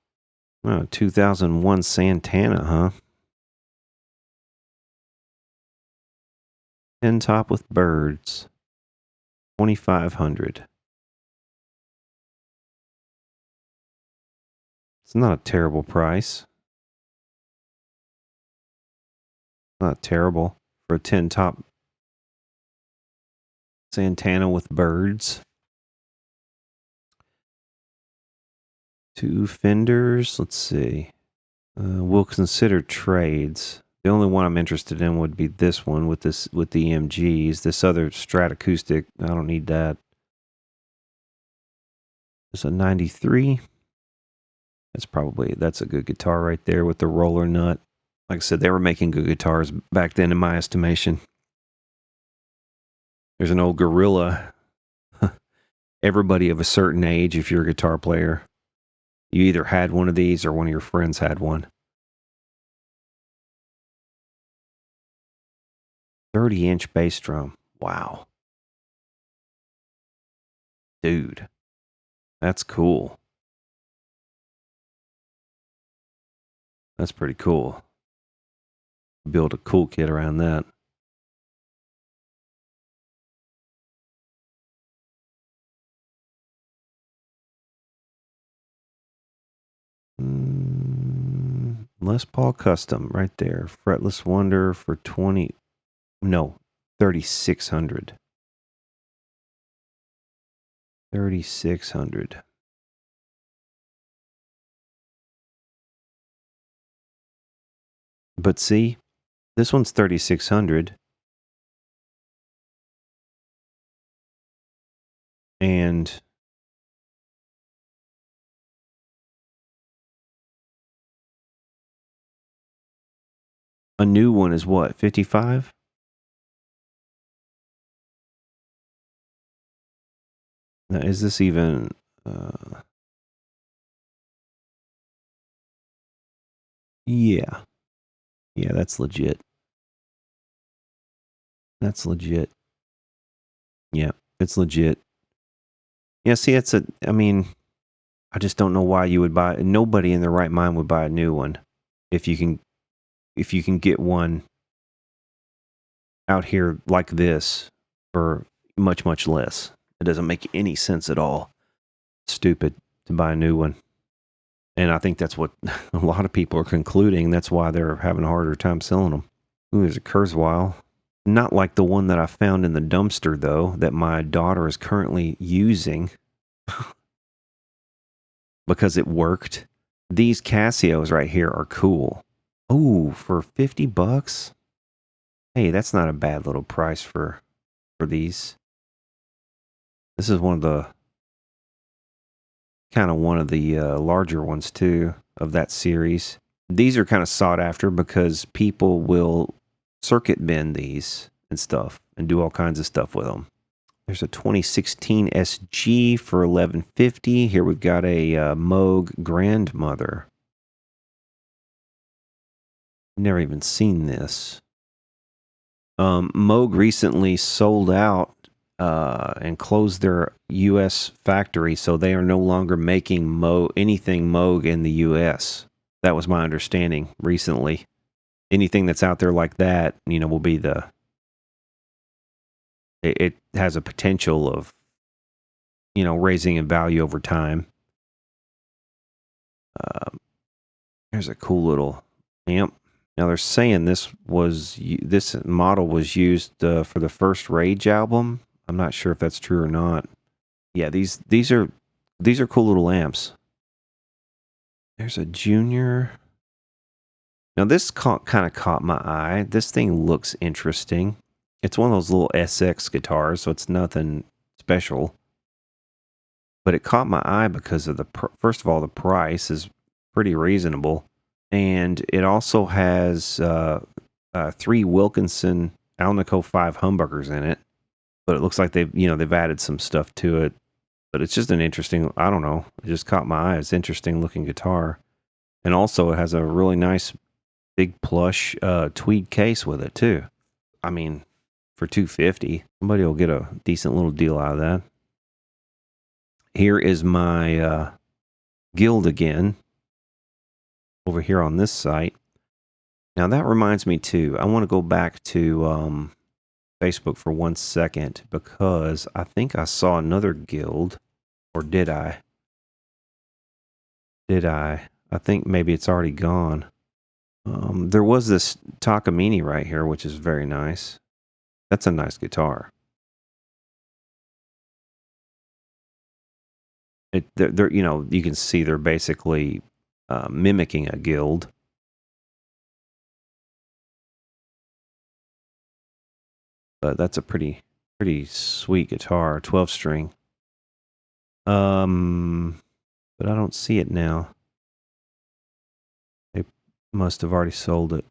Oh, 2001 Santana, huh? 10 top with birds. 2,500. It's not a terrible price. Not terrible for a 10 top Santana with birds. 2 Fenders. Let's see. We'll consider trades. The only one I'm interested in would be this one with the EMGs. This other Strat acoustic, I don't need that. It's a 93. That's a good guitar right there with the roller nut. Like I said, they were making good guitars back then in my estimation. There's an old Gorilla. Everybody of a certain age, if you're a guitar player, you either had one of these or one of your friends had one. 30-inch bass drum. Wow. Dude, that's cool. That's pretty cool. Build a cool kit around that. Les Paul Custom right there. Fretless Wonder for 3,600. 3,600. But see, this one's 3,600. And a new one is what, 55? Now, is this even... Yeah. Yeah, that's legit. That's legit. Yeah, it's legit. Yeah, see, I just don't know why you would buy... Nobody in their right mind would buy a new one. If you can get one out here like this for much, much less. It doesn't make any sense at all. It's stupid to buy a new one. And I think that's what a lot of people are concluding. That's why they're having a harder time selling them. Ooh, there's a Kurzweil. Not like the one that I found in the dumpster, though, that my daughter is currently using because it worked. These Casios right here are cool. Ooh, for $50? Hey, that's not a bad little price for these. This is one of the larger ones too of that series. These are kind of sought after because people will circuit bend these and stuff and do all kinds of stuff with them. There's a 2016 SG for $1,150. Here we've got a Moog Grandmother. never even seen this. Moog recently sold out and closed their U.S. factory, so they are no longer making anything Moog in the U.S. That was my understanding recently. Anything that's out there like that, will be it has a potential of, raising in value over time. There's a cool little amp. Now they're saying this model was used for the first Rage album. I'm not sure if that's true or not. Yeah, these are cool little amps. There's a Junior. Now this kind of caught my eye. This thing looks interesting. It's one of those little SX guitars, so it's nothing special. But it caught my eye because of first of all, the price is pretty reasonable. And it also has 3 Wilkinson Alnico 5 humbuckers in it. But it looks like they've added some stuff to it. But it's just an interesting, I don't know, it just caught my eye. It's an interesting looking guitar. And also it has a really nice big plush tweed case with it too. I mean, for $250, somebody will get a decent little deal out of that. Here is my guild again, over here on this site. Now that reminds me too, I want to go back to Facebook for 1 second, because I think I saw another guild, or did I? I think maybe it's already gone. There was this Takamine right here, which is very nice. That's a nice guitar. They're you can see they're basically mimicking a guild. But that's a pretty sweet guitar, 12-string. But I don't see it now. They must have already sold it.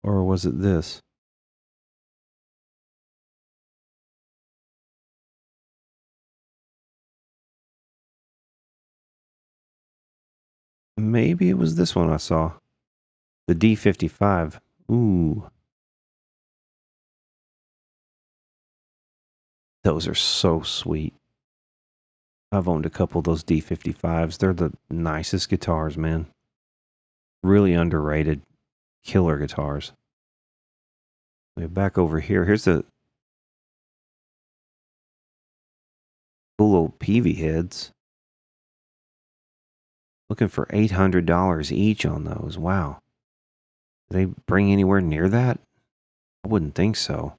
Or was it this? Maybe it was this one I saw. The D55. Ooh. Those are so sweet. I've owned a couple of those D55s. They're the nicest guitars, man. Really underrated. Killer guitars. Back over here. Here's the cool little PV heads. Looking for $800 each on those. Wow. Do they bring anywhere near that? I wouldn't think so.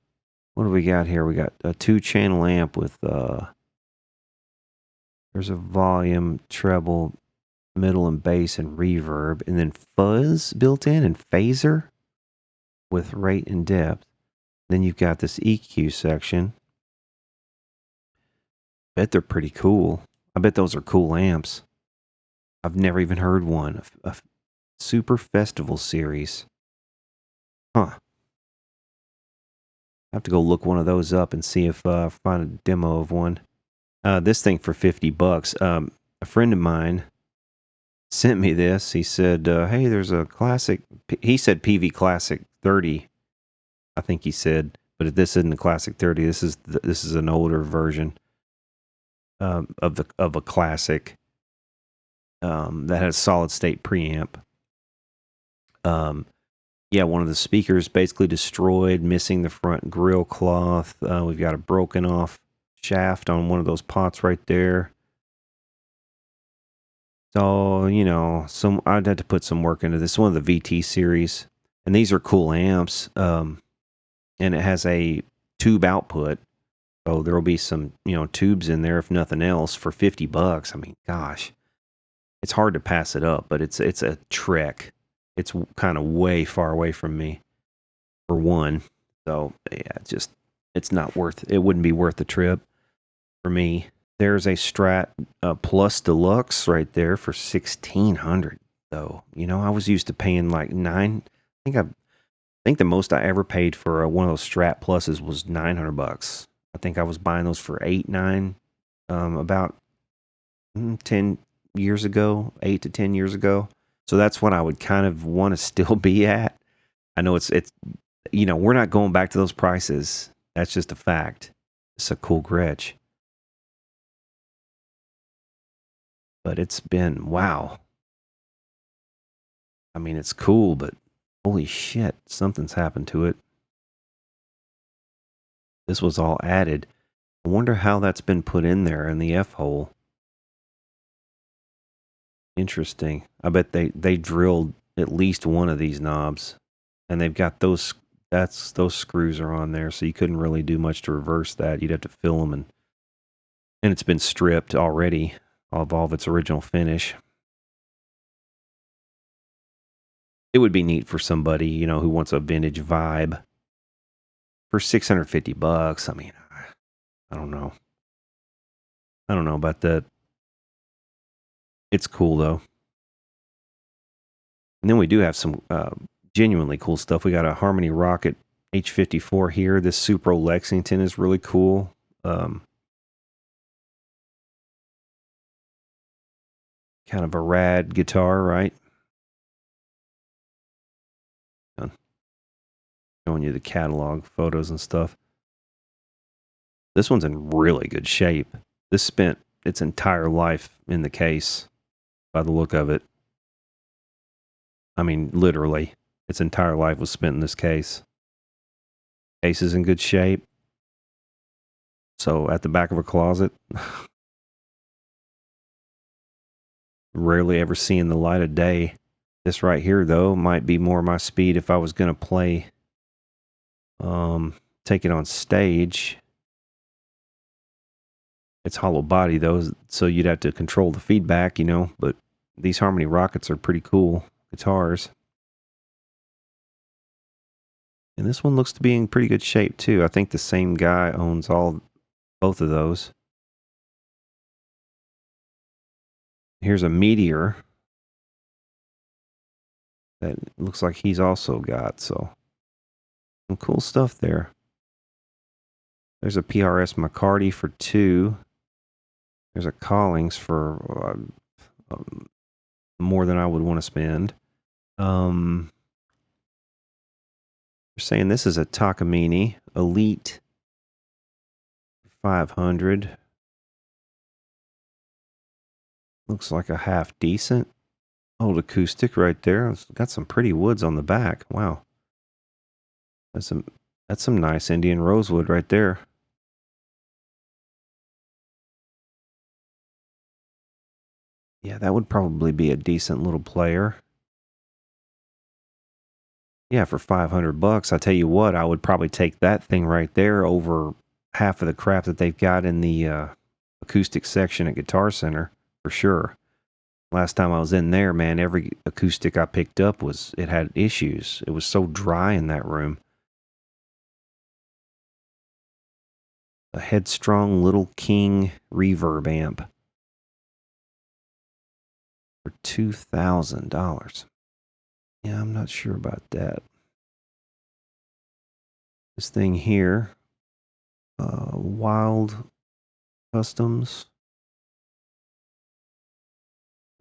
What do we got here? We got a 2-channel amp with there's a volume, treble, middle and bass, and reverb, and then fuzz built in and phaser with rate and depth. Then you've got this EQ section. Bet they're pretty cool. I bet those are cool amps. I've never even heard one. A Super Festival Series. Huh. I have to go look one of those up and see if I find a demo of one. This thing for $50. A friend of mine sent me this. He said, hey, there's a classic. He said PV Classic 30. I think he said, but this isn't a Classic 30. This is an older version of a Classic that has solid state preamp. Yeah, one of the speakers basically destroyed, missing the front grill cloth. We've got a broken off shaft on one of those pots right there. So, I'd have to put some work into this. One of the VT series. And these are cool amps. And it has a tube output. So there'll be some, tubes in there, if nothing else, for $50. I mean, gosh. It's hard to pass it up, but it's a trek. It's kind of way far away from me, for one. So, yeah, it's not worth it. It wouldn't be worth the trip for me. There's a Strat Plus Deluxe right there for $1,600. Though, I was used to paying like $9. I think the most I ever paid for one of those Strat Pluses was $900. I think I was buying those for $8, $9, about 10 years ago, 8 to 10 years ago. So that's what I would kind of want to still be at. I know it's we're not going back to those prices. That's just a fact. It's a cool Gretsch. But it's been, wow. I mean, it's cool, but holy shit, something's happened to it. This was all added. I wonder how that's been put in there in the F-hole. Interesting. I bet they drilled at least one of these knobs. And they've got those screws are on there, so you couldn't really do much to reverse that. You'd have to fill them, and it's been stripped already of all of its original finish. It would be neat for somebody, who wants a vintage vibe. For $650, I mean, I don't know. I don't know about that. It's cool, though. And then we do have some genuinely cool stuff. We got a Harmony Rocket H54 here. This Supro Lexington is really cool. Kind of a rad guitar, right? Showing you the catalog photos and stuff. This one's in really good shape. This spent its entire life in the case by the look of it. I mean, literally, its entire life was spent in this case. Case is in good shape. So at the back of a closet. Rarely ever seeing the light of day. This right here, though, might be more my speed if I was going to play, take it on stage. It's hollow body, though, so you'd have to control the feedback, but these Harmony Rockets are pretty cool guitars. And this one looks to be in pretty good shape, too. I think the same guy owns both of those. Here's a Meteor that looks like he's also got, so some cool stuff there. There's a PRS McCarty for $2. There's a Collings for more than I would want to spend. They're saying this is a Takamine Elite 500. Looks like a half decent old acoustic right there. It's got some pretty woods on the back. Wow. That's some nice Indian rosewood right there. Yeah, that would probably be a decent little player. Yeah, for $500, I tell you what, I would probably take that thing right there over half of the crap that they've got in the acoustic section at Guitar Center, for sure. Last time I was in there, man, every acoustic I picked up it had issues. It was so dry in that room. A Headstrong Little King reverb amp for $2,000. Yeah, I'm not sure about that. This thing here, Wild Customs.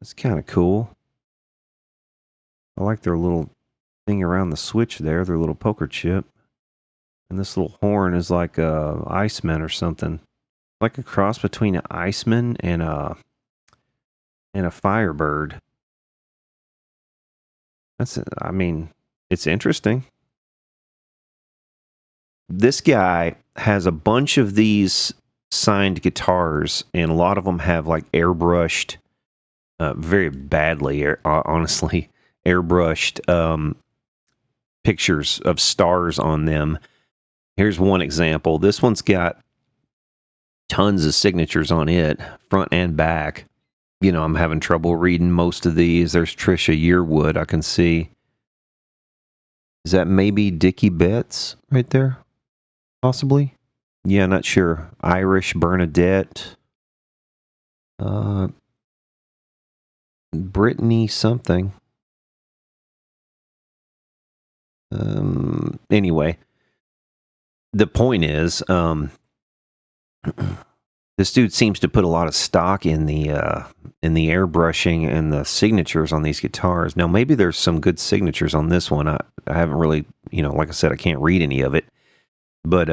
It's kind of cool. I like their little thing around the switch there, their little poker chip. And this little horn is like a Iceman or something. Like a cross between an Iceman and a Firebird. It's interesting. This guy has a bunch of these signed guitars, and a lot of them have like airbrushed, very badly, honestly, airbrushed pictures of stars on them. Here's one example. This one's got tons of signatures on it, front and back. I'm having trouble reading most of these. There's Trisha Yearwood, I can see. Is that maybe Dickie Betts right there? Possibly? Yeah, not sure. Irish Bernadette. Brittany something. Anyway, the point is, This dude seems to put a lot of stock in the airbrushing and the signatures on these guitars. Now, maybe there's some good signatures on this one. I haven't really, like I said, I can't read any of it. But,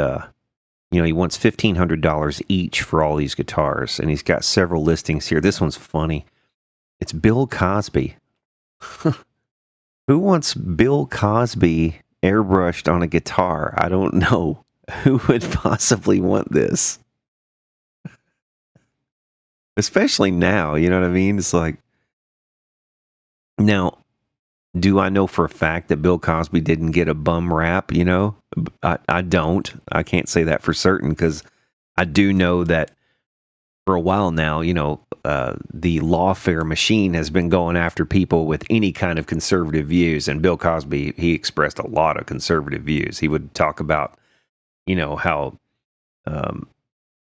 he wants $1,500 each for all these guitars. And he's got several listings here. This one's funny. It's Bill Cosby. Who wants Bill Cosby airbrushed on a guitar? I don't know. Who would possibly want this? Especially now, you know what I mean? It's like, now, do I know for a fact that Bill Cosby didn't get a bum rap? I don't. I can't say that for certain, because I do know that for a while now, the lawfare machine has been going after people with any kind of conservative views. And Bill Cosby, he expressed a lot of conservative views. He would talk about, how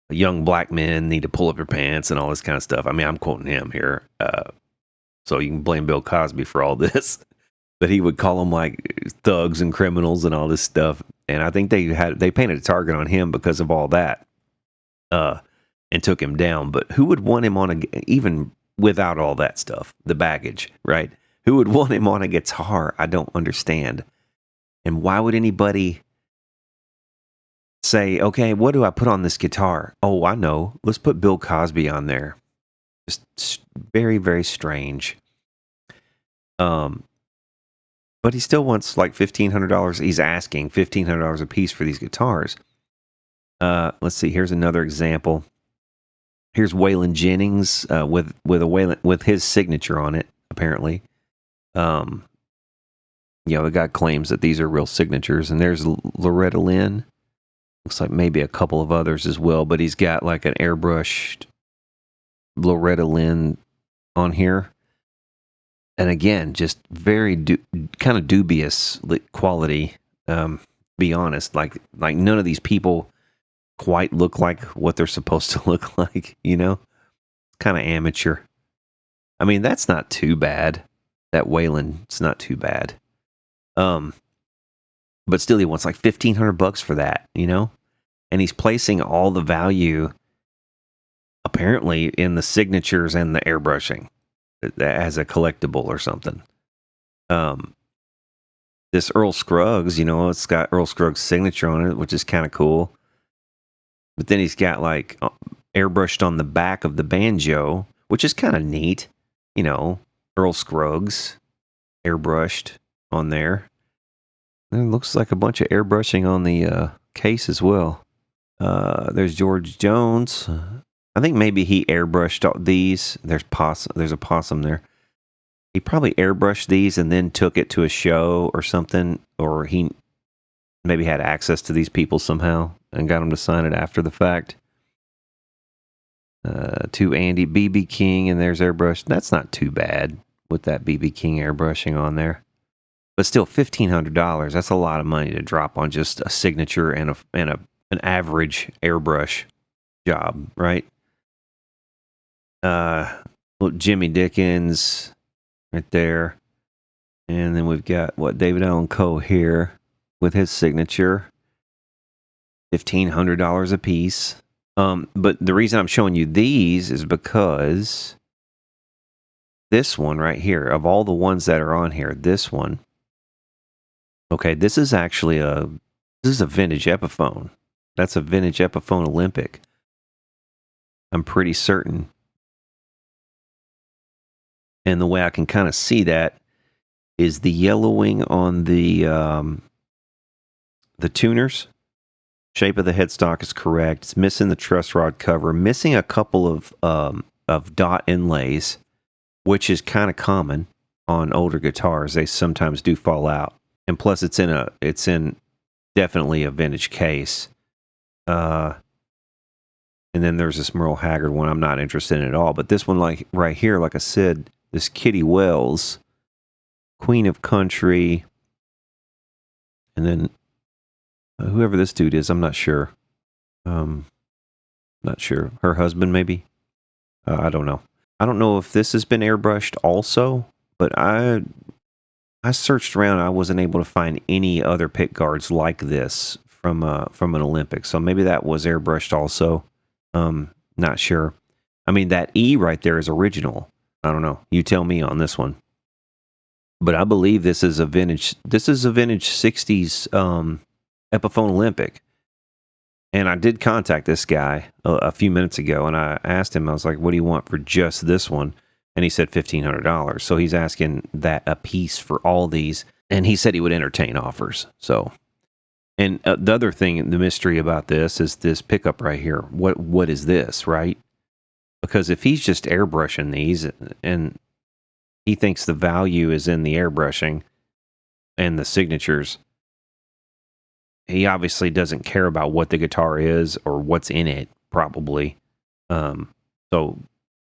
young black men need to pull up their pants and all this kind of stuff. I mean, I'm quoting him here. So you can blame Bill Cosby for all this. But he would call them like thugs and criminals and all this stuff. And I think they painted a target on him because of all that. And took him down. But who would want him on even without all that stuff, the baggage, right? Who would want him on a guitar? I don't understand. And why would anybody say, okay, what do I put on this guitar? Oh, I know. Let's put Bill Cosby on there. Just very, very strange. But he still wants like $1,500. He's asking $1,500 a piece for these guitars. Let's see. Here's another example. Here's Waylon Jennings with his signature on it. Apparently, the guy claims that these are real signatures. And there's Loretta Lynn. Looks like maybe a couple of others as well. But he's got like an airbrushed Loretta Lynn on here. And again, just very kind of dubious quality. Be honest, like none of these people quite look like what they're supposed to look like. Kind of amateur. I mean, that's not too bad. That Waylon's not too bad. But still, he wants like $1,500 for that. And he's placing all the value, apparently, in the signatures and the airbrushing as a collectible or something. This Earl Scruggs, it's got Earl Scruggs' signature on it, which is kind of cool. But then he's got like airbrushed on the back of the banjo, which is kind of neat. Earl Scruggs airbrushed on there. And it looks like a bunch of airbrushing on the case as well. There's George Jones. I think maybe he airbrushed these. There's a possum there. He probably airbrushed these and then took it to a show or something, or he maybe had access to these people somehow and got them to sign it after the fact. To Andy B.B. King, and there's airbrushed. That's not too bad with that B.B. King airbrushing on there. But still, $1,500. That's a lot of money to drop on just a signature and an average airbrush job, right? Jimmy Dickens right there. And then we've got David Allen Coe here with his signature. $1,500 a piece. But the reason I'm showing you these is because this one right here, of all the ones that are on here, this one, okay, this is actually a vintage Epiphone. That's a vintage Epiphone Olympic. I'm pretty certain. And the way I can kind of see that is the yellowing on the tuners. Shape of the headstock is correct. It's missing the truss rod cover, missing a couple of dot inlays, which is kind of common on older guitars. They sometimes do fall out, and plus it's in definitely a vintage case. And then there's this Merle Haggard one I'm not interested in at all. But this one, like right here, like I said, this Kitty Wells, Queen of Country, and then whoever this dude is, I'm not sure. Not sure. Her husband, maybe? I don't know. I don't know if this has been airbrushed also, but I searched around. I wasn't able to find any other pick guards like this from an Olympic. So maybe that was airbrushed also. Not sure. I mean, that E right there is original. I don't know. You tell me on this one. But I believe this is a vintage 60s Epiphone Olympic. And I did contact this guy a few minutes ago, and I asked him, I was like, what do you want for just this one? And he said $1,500. So he's asking that a piece for all these. And he said he would entertain offers. So, and the other thing, the mystery about this is this pickup right here. What is this, right? Because if he's just airbrushing these and he thinks the value is in the airbrushing and the signatures, he obviously doesn't care about what the guitar is or what's in it, probably. So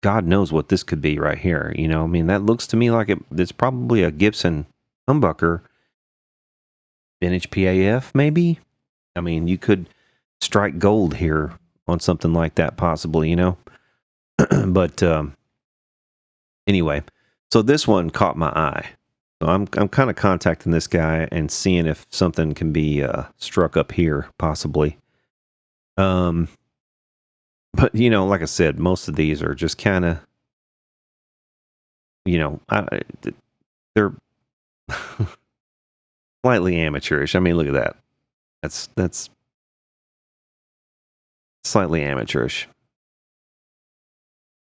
God knows what this could be right here. You know, I mean, that looks to me like it's probably a Gibson humbucker, vintage PAF, maybe. I mean, you could strike gold here on something like that, possibly, you know. But anyway, so this one caught my eye. So I'm kind of contacting this guy and seeing if something can be struck up here, possibly. But you know, like I said, most of these are just kind of, you know, they're slightly amateurish. I mean, look at that. That's slightly amateurish.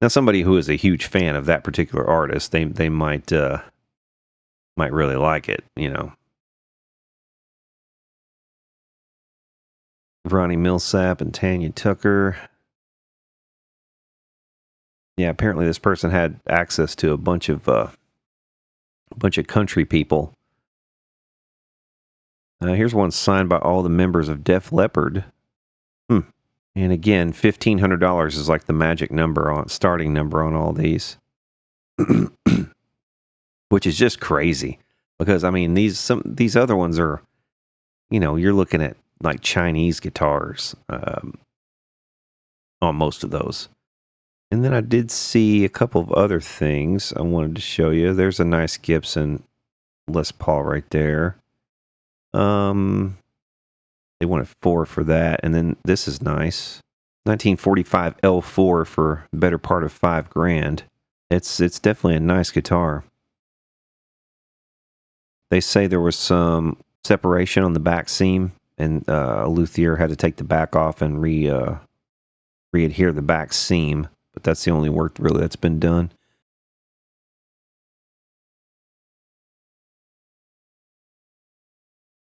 Now, somebody who is a huge fan of that particular artist, they might really like it, you know. Ronnie Millsap and Tanya Tucker. Yeah, apparently this person had access to a bunch of country people. Here's one signed by all the members of Def Leppard. And again, $1,500 is like the magic number starting number on all these, which is just crazy. Because I mean, these other ones are, you know, you're looking at like Chinese guitars on most of those. And then I did see a couple of other things I wanted to show you. There's a nice Gibson Les Paul right there. They wanted $4 for that, and then this is nice. 1945 L4 for better part of $5,000. It's definitely a nice guitar. They say there was some separation on the back seam, and a luthier had to take the back off and re-adhere the back seam. But that's the only work really that's been done.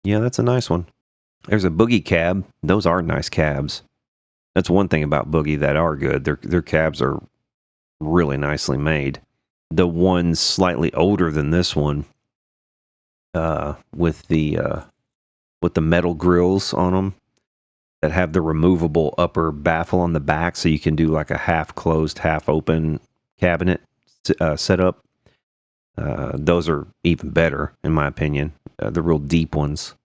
Yeah, that's a nice one. There's a Boogie cab. Those are nice cabs. That's one thing about Boogie that are good. Their cabs are really nicely made. The ones slightly older than this one, with the metal grills on them that have the removable upper baffle on the back, so you can do like a half closed, half open cabinet setup. Those are even better, in my opinion. The real deep ones.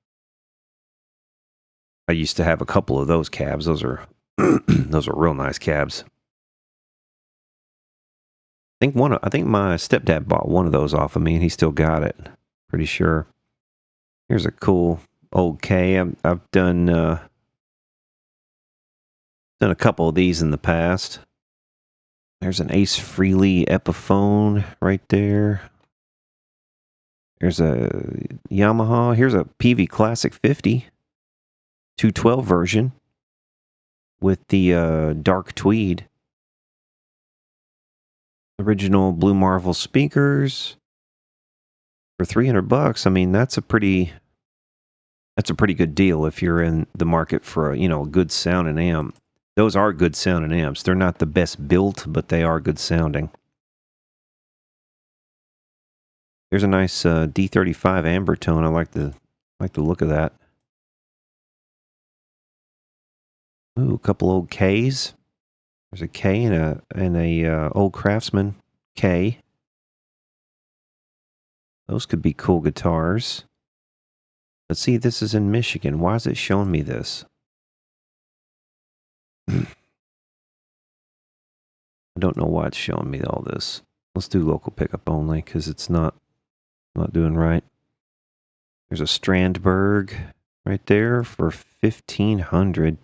I used to have a couple of those cabs. Those are those are real nice cabs. I think my stepdad bought one of those off of me, and he still got it. Pretty sure. Here's a cool old K. I've done a couple of these in the past. There's an Ace Frehley Epiphone right there. There's a Yamaha. Here's a PV Classic 50 212 version with the dark tweed. Original Blue Marvel speakers for $300. I mean, that's a pretty good deal if you're in the market for a good sounding amp. Those are good sounding amps. They're not the best built, but they are good sounding. There's a nice D35 amber tone. I like the look of that. Ooh, a couple old Ks. There's a K and a old Craftsman K. Those could be cool guitars. Let's see, this is in Michigan. Why is it showing me this? I don't know why it's showing me all this. Let's do local pickup only because it's not doing right. There's a Strandberg right there for $1,500.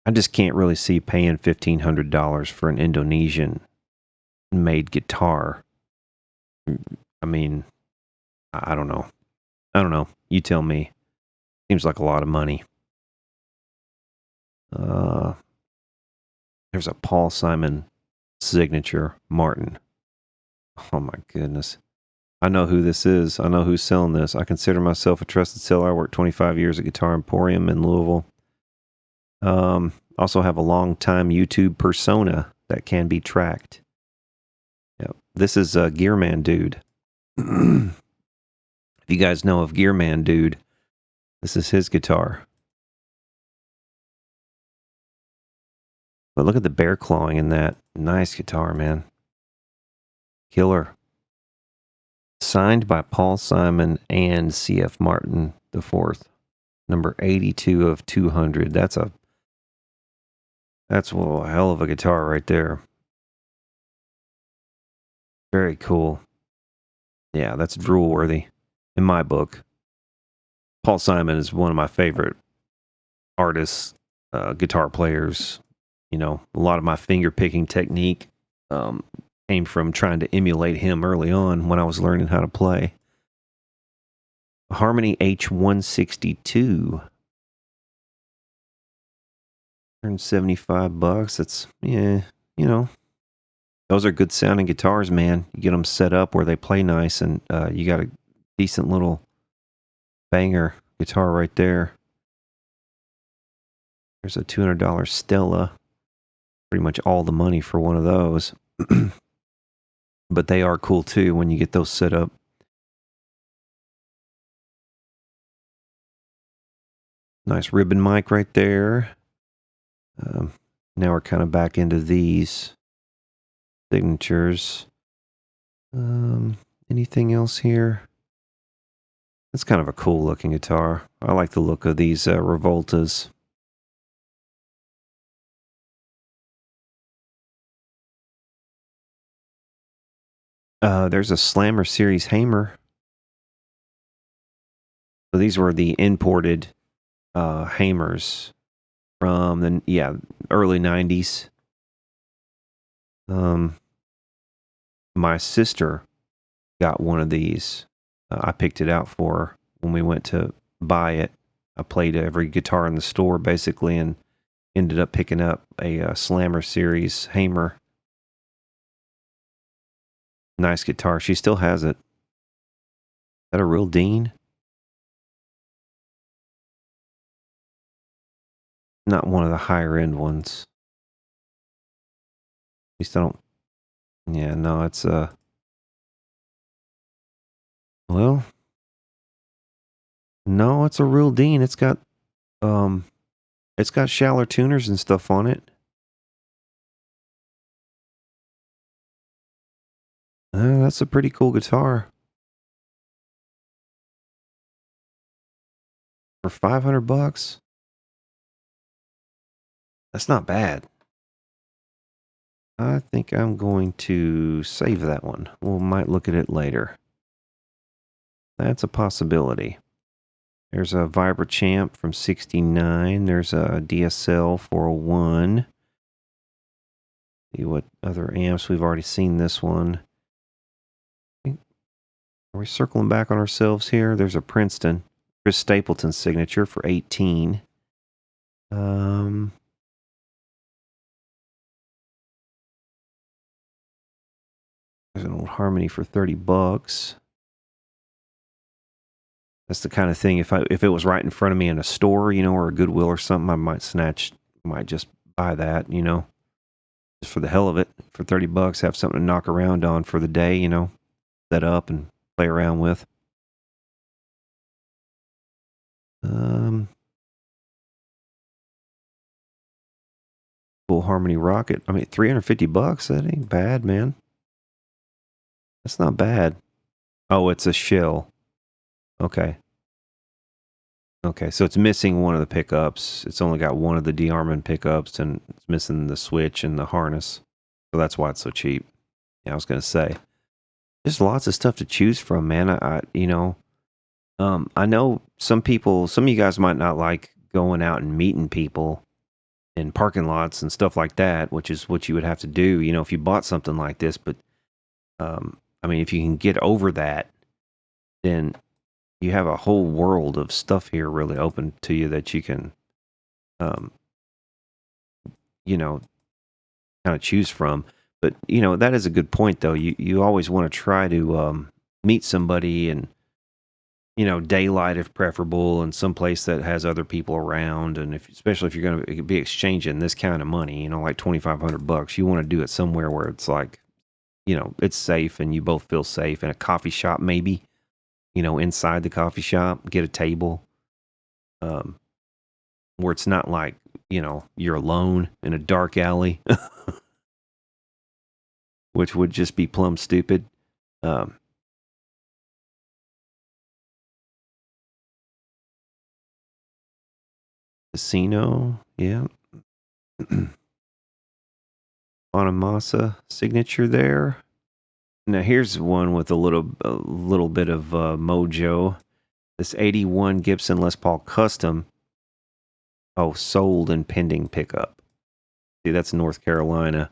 I just can't really see paying $1,500 for an Indonesian-made guitar. I mean, I don't know. I don't know. You tell me. Seems like a lot of money. There's a Paul Simon signature Martin. Oh my goodness. I know who this is. I know who's selling this. I consider myself a trusted seller. I worked 25 years at Guitar Emporium in Louisville. Also have a long time YouTube persona that can be tracked. Yep. This is a Gearman Dude. If you guys know of Gearman Dude, this is his guitar. But look at the bear clawing in that. Nice guitar, man. Killer. Signed by Paul Simon and C.F. Martin IV. Number 82 of 200. That's a hell of a guitar right there. Very cool. Yeah, that's drool worthy in my book. Paul Simon is one of my favorite artists, guitar players. You know, a lot of my finger picking technique came from trying to emulate him early on when I was learning how to play. Harmony H162. $175. That's, yeah, you know, those are good sounding guitars, man. You get them set up where they play nice, and you got a decent little banger guitar right there. There's a $200 Stella. Pretty much all the money for one of those. But they are cool too when you get those set up. Nice ribbon mic right there. Now we're kind of back into these signatures. Anything else here? It's kind of a cool looking guitar. I like the look of these Revoltas. There's a Slammer Series Hamer. So these were the imported Hamers from the early 90s. My sister got one of these. I picked it out for her when we went to buy it. I played every guitar in the store basically and ended up picking up a Slammer Series Hamer. Nice guitar. She still has it. Is that a real Dean? Not one of the higher end ones. At least I don't. Yeah, no, it's well, no, it's a real Dean. It's got Schaller tuners and stuff on it. That's a pretty cool guitar. For $500? That's not bad. I think I'm going to save that one. We might look at it later. That's a possibility. There's a Vibrachamp from 69. There's a DSL 401. See what other amps. We've already seen this one. Are we circling back on ourselves here? There's a Princeton. Chris Stapleton signature for 18. There's an old Harmony for $30. That's the kind of thing, if it was right in front of me in a store, you know, or a Goodwill or something, I might just buy that, you know, just for the hell of it. For $30, have something to knock around on for the day, you know, set up and play around with. Full Harmony Rocket. I mean, $350. That ain't bad, man. That's not bad. Oh, it's a shell. Okay. Okay, so it's missing one of the pickups. It's only got one of the de-arming pickups, and it's missing the switch and the harness. So that's why it's so cheap. Yeah, I was going to say. There's lots of stuff to choose from, man. I know some of you guys might not like going out and meeting people in parking lots and stuff like that, which is what you would have to do, you know, if you bought something like this. But I mean, if you can get over that, then you have a whole world of stuff here really open to you that you can, um, you know, kind of choose from. But you know, that is a good point, though. You always want to try to meet somebody, and you know, daylight if preferable, and someplace that has other people around. And if, especially if you're going to be exchanging this kind of money, you know, like $2,500, you want to do it somewhere where it's like, you know, it's safe and you both feel safe. In a coffee shop, maybe, you know, inside the coffee shop, get a table, um, where it's not like, you know, you're alone in a dark alley, which would just be plumb stupid. Um, Casino, yeah. Bonamassa signature there. Now here's one with a little bit of mojo. This 81 Gibson Les Paul Custom. Oh, sold and pending pickup. See, that's North Carolina.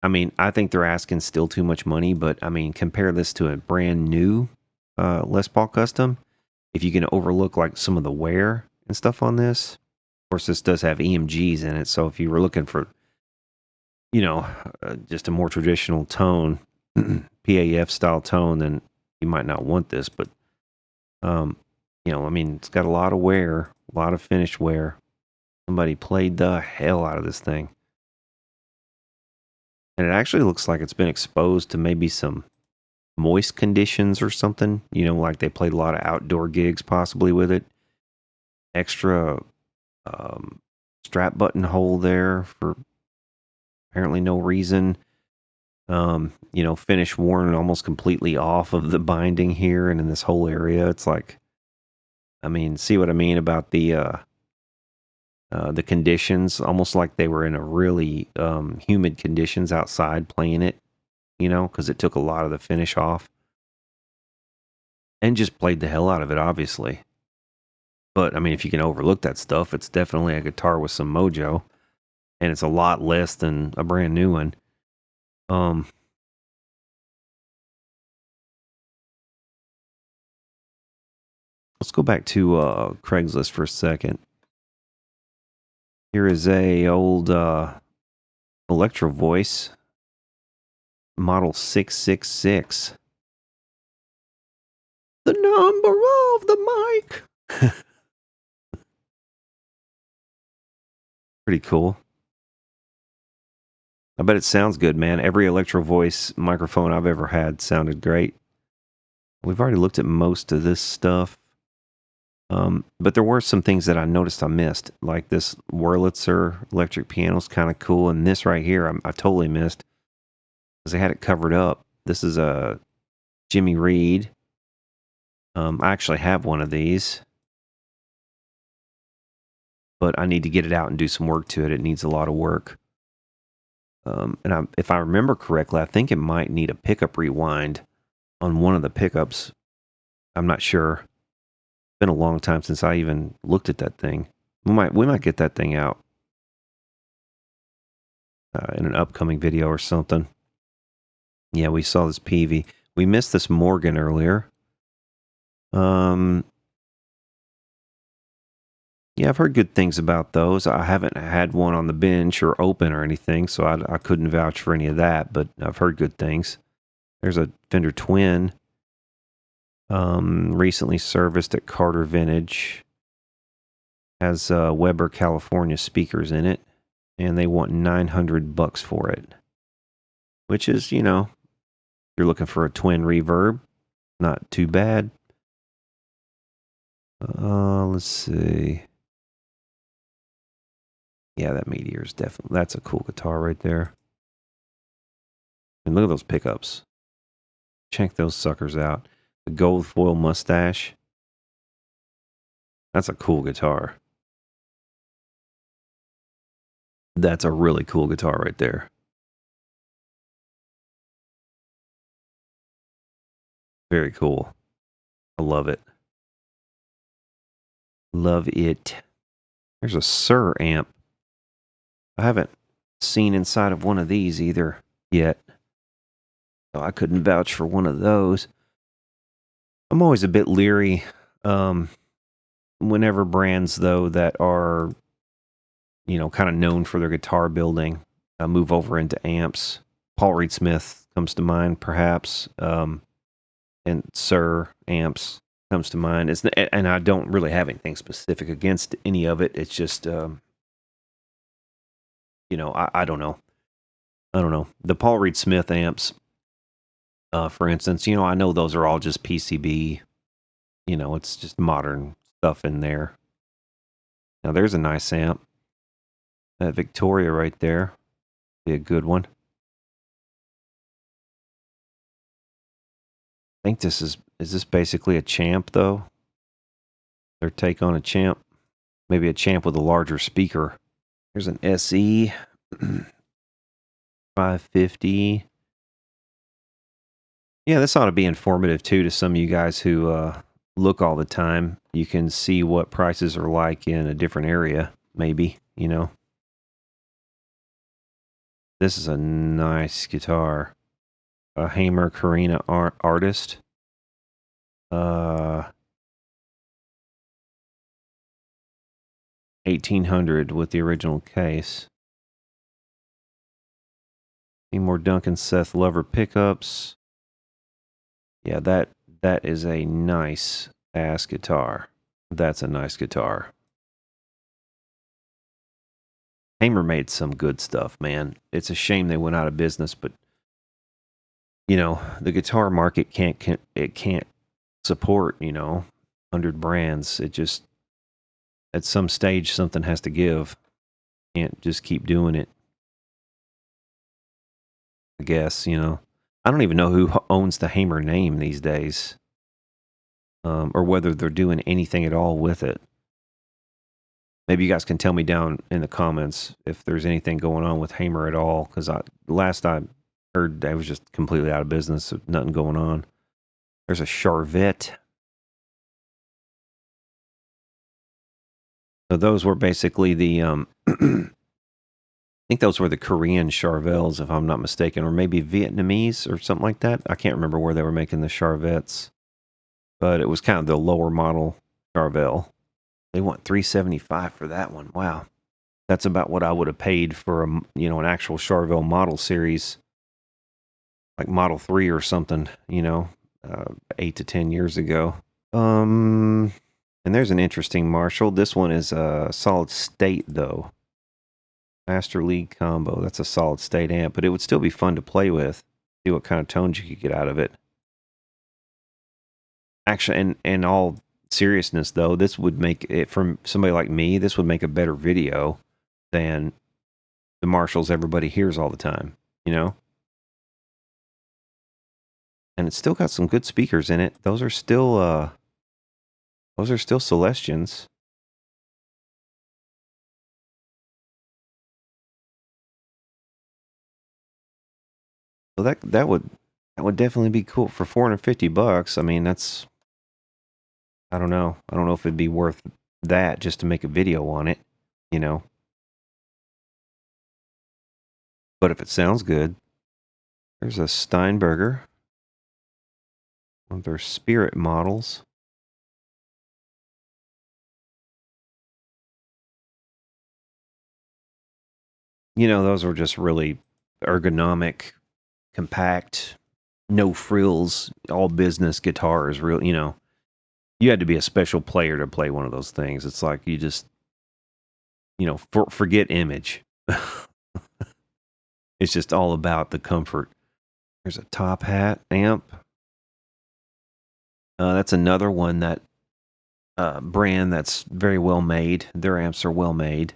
I mean, I think they're asking still too much money, but I mean, compare this to a brand new Les Paul Custom. If you can overlook like some of the wear and stuff on this, of course, this does have EMGs in it. So if you were looking for, you know, just a more traditional tone, PAF style tone, then you might not want this. But, you know, I mean, it's got a lot of wear, a lot of finished wear. Somebody played the hell out of this thing. And it actually looks like it's been exposed to maybe some moist conditions or something. You know, like they played a lot of outdoor gigs possibly with it. Extra strap button hole there for apparently no reason. You know, finish worn almost completely off of the binding here and in this whole area. It's like, I mean, see what I mean about the conditions? Almost like they were in a really humid conditions outside playing it, you know, because it took a lot of the finish off. And just played the hell out of it, obviously. But, I mean, if you can overlook that stuff, it's definitely a guitar with some mojo. And it's a lot less than a brand new one. Let's go back to Craigslist for a second. Here is a old Electro Voice model 666. The number of the mic. Pretty cool. I bet it sounds good, man. Every Electro Voice microphone I've ever had sounded great. We've already looked at most of this stuff. But there were some things that I noticed I missed, like this Wurlitzer electric piano is kind of cool, and this right here I totally missed because they had it covered up. This is a Jimmy Reed. I actually have one of these, but I need to get it out and do some work to it. It needs a lot of work. And if I remember correctly, I think it might need a pickup rewind on one of the pickups. I'm not sure. It's been a long time since I even looked at that thing. We might get that thing out in an upcoming video or something. Yeah, we saw this Peavey. We missed this Morgan earlier. Yeah, I've heard good things about those. I haven't had one on the bench or open or anything, so I couldn't vouch for any of that, but I've heard good things. There's a Fender Twin, recently serviced at Carter Vintage. Has Weber California speakers in it, and they want $900 for it, which is, you know, you're looking for a twin reverb, not too bad. Let's see. Yeah, that Meteor is definitely, that's a cool guitar right there. And look at those pickups. Check those suckers out. The gold foil mustache. That's a cool guitar. That's a really cool guitar right there. Very cool. I love it. Love it. There's a Sir amp. I haven't seen inside of one of these either yet. So I couldn't vouch for one of those. I'm always a bit leery whenever brands, though, that are, kind of known for their guitar building move over into amps. Paul Reed Smith comes to mind, perhaps, and Sir Amps comes to mind. And I don't really have anything specific against any of it. It's just, I don't know. I don't know. The Paul Reed Smith amps, for instance, I know those are all just PCB. It's just modern stuff in there. Now, there's a nice amp. That Victoria right there. Be a good one. I think is this basically a Champ, though? Their take on a Champ? Maybe a Champ with a larger speaker. Here's an SE 550. Yeah, this ought to be informative, too, to some of you guys who look all the time. You can see what prices are like in a different area, maybe, This is a nice guitar. A Hamer Carina Artist. 1800 with the original case. Seymour Duncan Seth Lover pickups. Yeah, that is a nice ass guitar. That's a nice guitar. Hamer made some good stuff, man. It's a shame they went out of business, but the guitar market can't support 100 brands. It just, at some stage, something has to give. Can't just keep doing it. I guess, I don't even know who owns the Hamer name these days, or whether they're doing anything at all with it. Maybe you guys can tell me down in the comments if there's anything going on with Hamer at all, because last I heard they was just completely out of business, so nothing going on. There's a Charvette. So those were basically the, I think those were the Korean Charvels, if I'm not mistaken, or maybe Vietnamese or something like that. I can't remember where they were making the Charvettes, but it was kind of the lower model Charvel. They want $375 for that one. Wow, that's about what I would have paid for an actual Charvel model series, like Model 3 or something. 8 to 10 years ago. And there's an interesting Marshall. This one is a solid state though. Master League Combo. That's a solid state amp, but it would still be fun to play with. See what kind of tones you could get out of it. Actually, in all seriousness though, this would make it, from somebody like me, this would make a better video than the Marshalls everybody hears all the time, And it's still got some good speakers in it. Those are still Celestians. So that would definitely be cool for $450. I mean, that's, I don't know if it'd be worth that just to make a video on it, But if it sounds good, there's a Steinberger, one of their Spirit models. Those were just really ergonomic, compact, no frills, all business guitars. Real, you had to be a special player to play one of those things. It's like you just, forget image. It's just all about the comfort. There's a Top Hat amp. That's another one that brand that's very well made. Their amps are well made.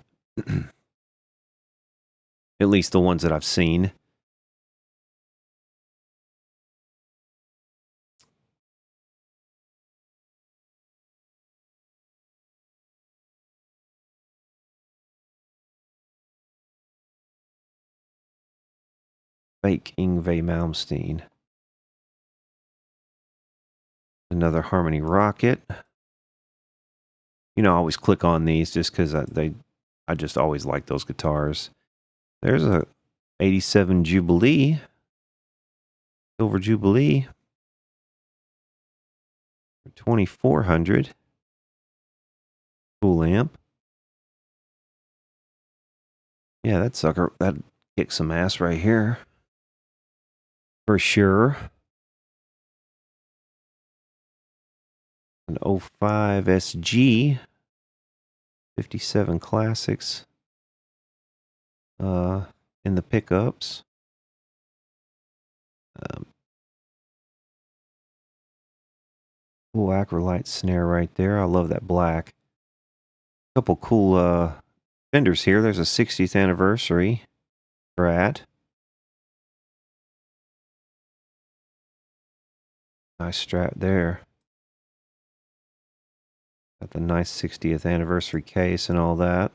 At least the ones that I've seen. Fake Yngwie Malmsteen. Another Harmony Rocket. I always click on these just because I just always like those guitars. there's a 87 Jubilee. Silver Jubilee. 2400. Cool amp. Yeah, that sucker, that kicks some ass right here. For sure. An 05 SG. 57 Classics. In the pickups. Cool acrylite snare right there. I love that black. Couple cool Fenders here. There's a 60th anniversary Strat. Nice Strat there. Got the nice 60th anniversary case and all that.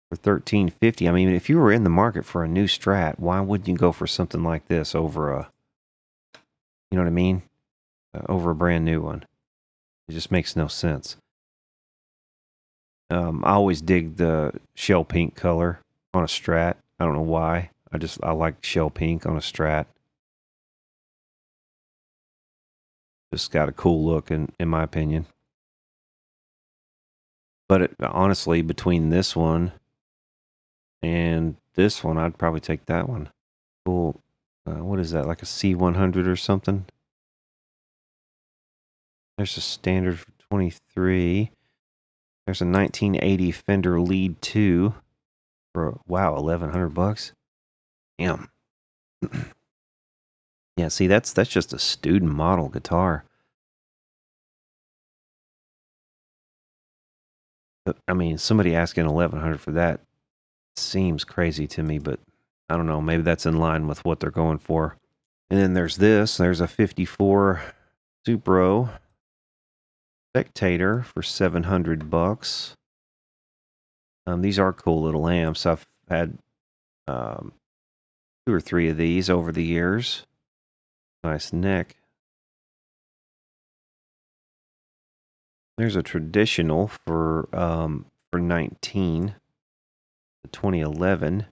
For $13.50. I mean, if you were in the market for a new Strat, why wouldn't you go for something like this over a, you know what I mean? Over a brand new one. It just makes no sense. I always dig the shell pink color on a Strat. I don't know why. I like shell pink on a Strat. Just got a cool look in my opinion. But honestly, between this one and this one, I'd probably take that one. Cool. What is that? Like a C100 or something? There's a standard for 23. There's a 1980 Fender Lead 2 for, wow, $1,100. Damn. Yeah, see, that's just a student model guitar. I mean, somebody asking $1,100 for that seems crazy to me, but I don't know. Maybe that's in line with what they're going for. And then there's this. There's a 54 Supro Spectator for $700. These are cool little amps. I've had 2 or 3 of these over the years. Nice neck. There's a traditional for 19, the 2011.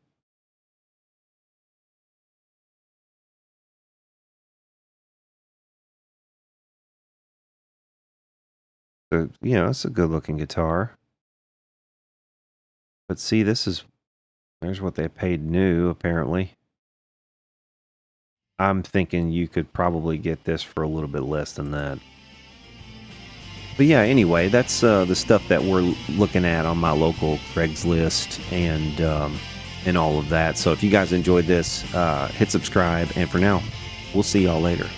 So, you know, it's a good looking guitar. But see, there's what they paid new, apparently. I'm thinking you could probably get this for a little bit less than that. But yeah, anyway, that's the stuff that we're looking at on my local Craigslist and all of that. So if you guys enjoyed this, hit subscribe. And for now, we'll see y'all later.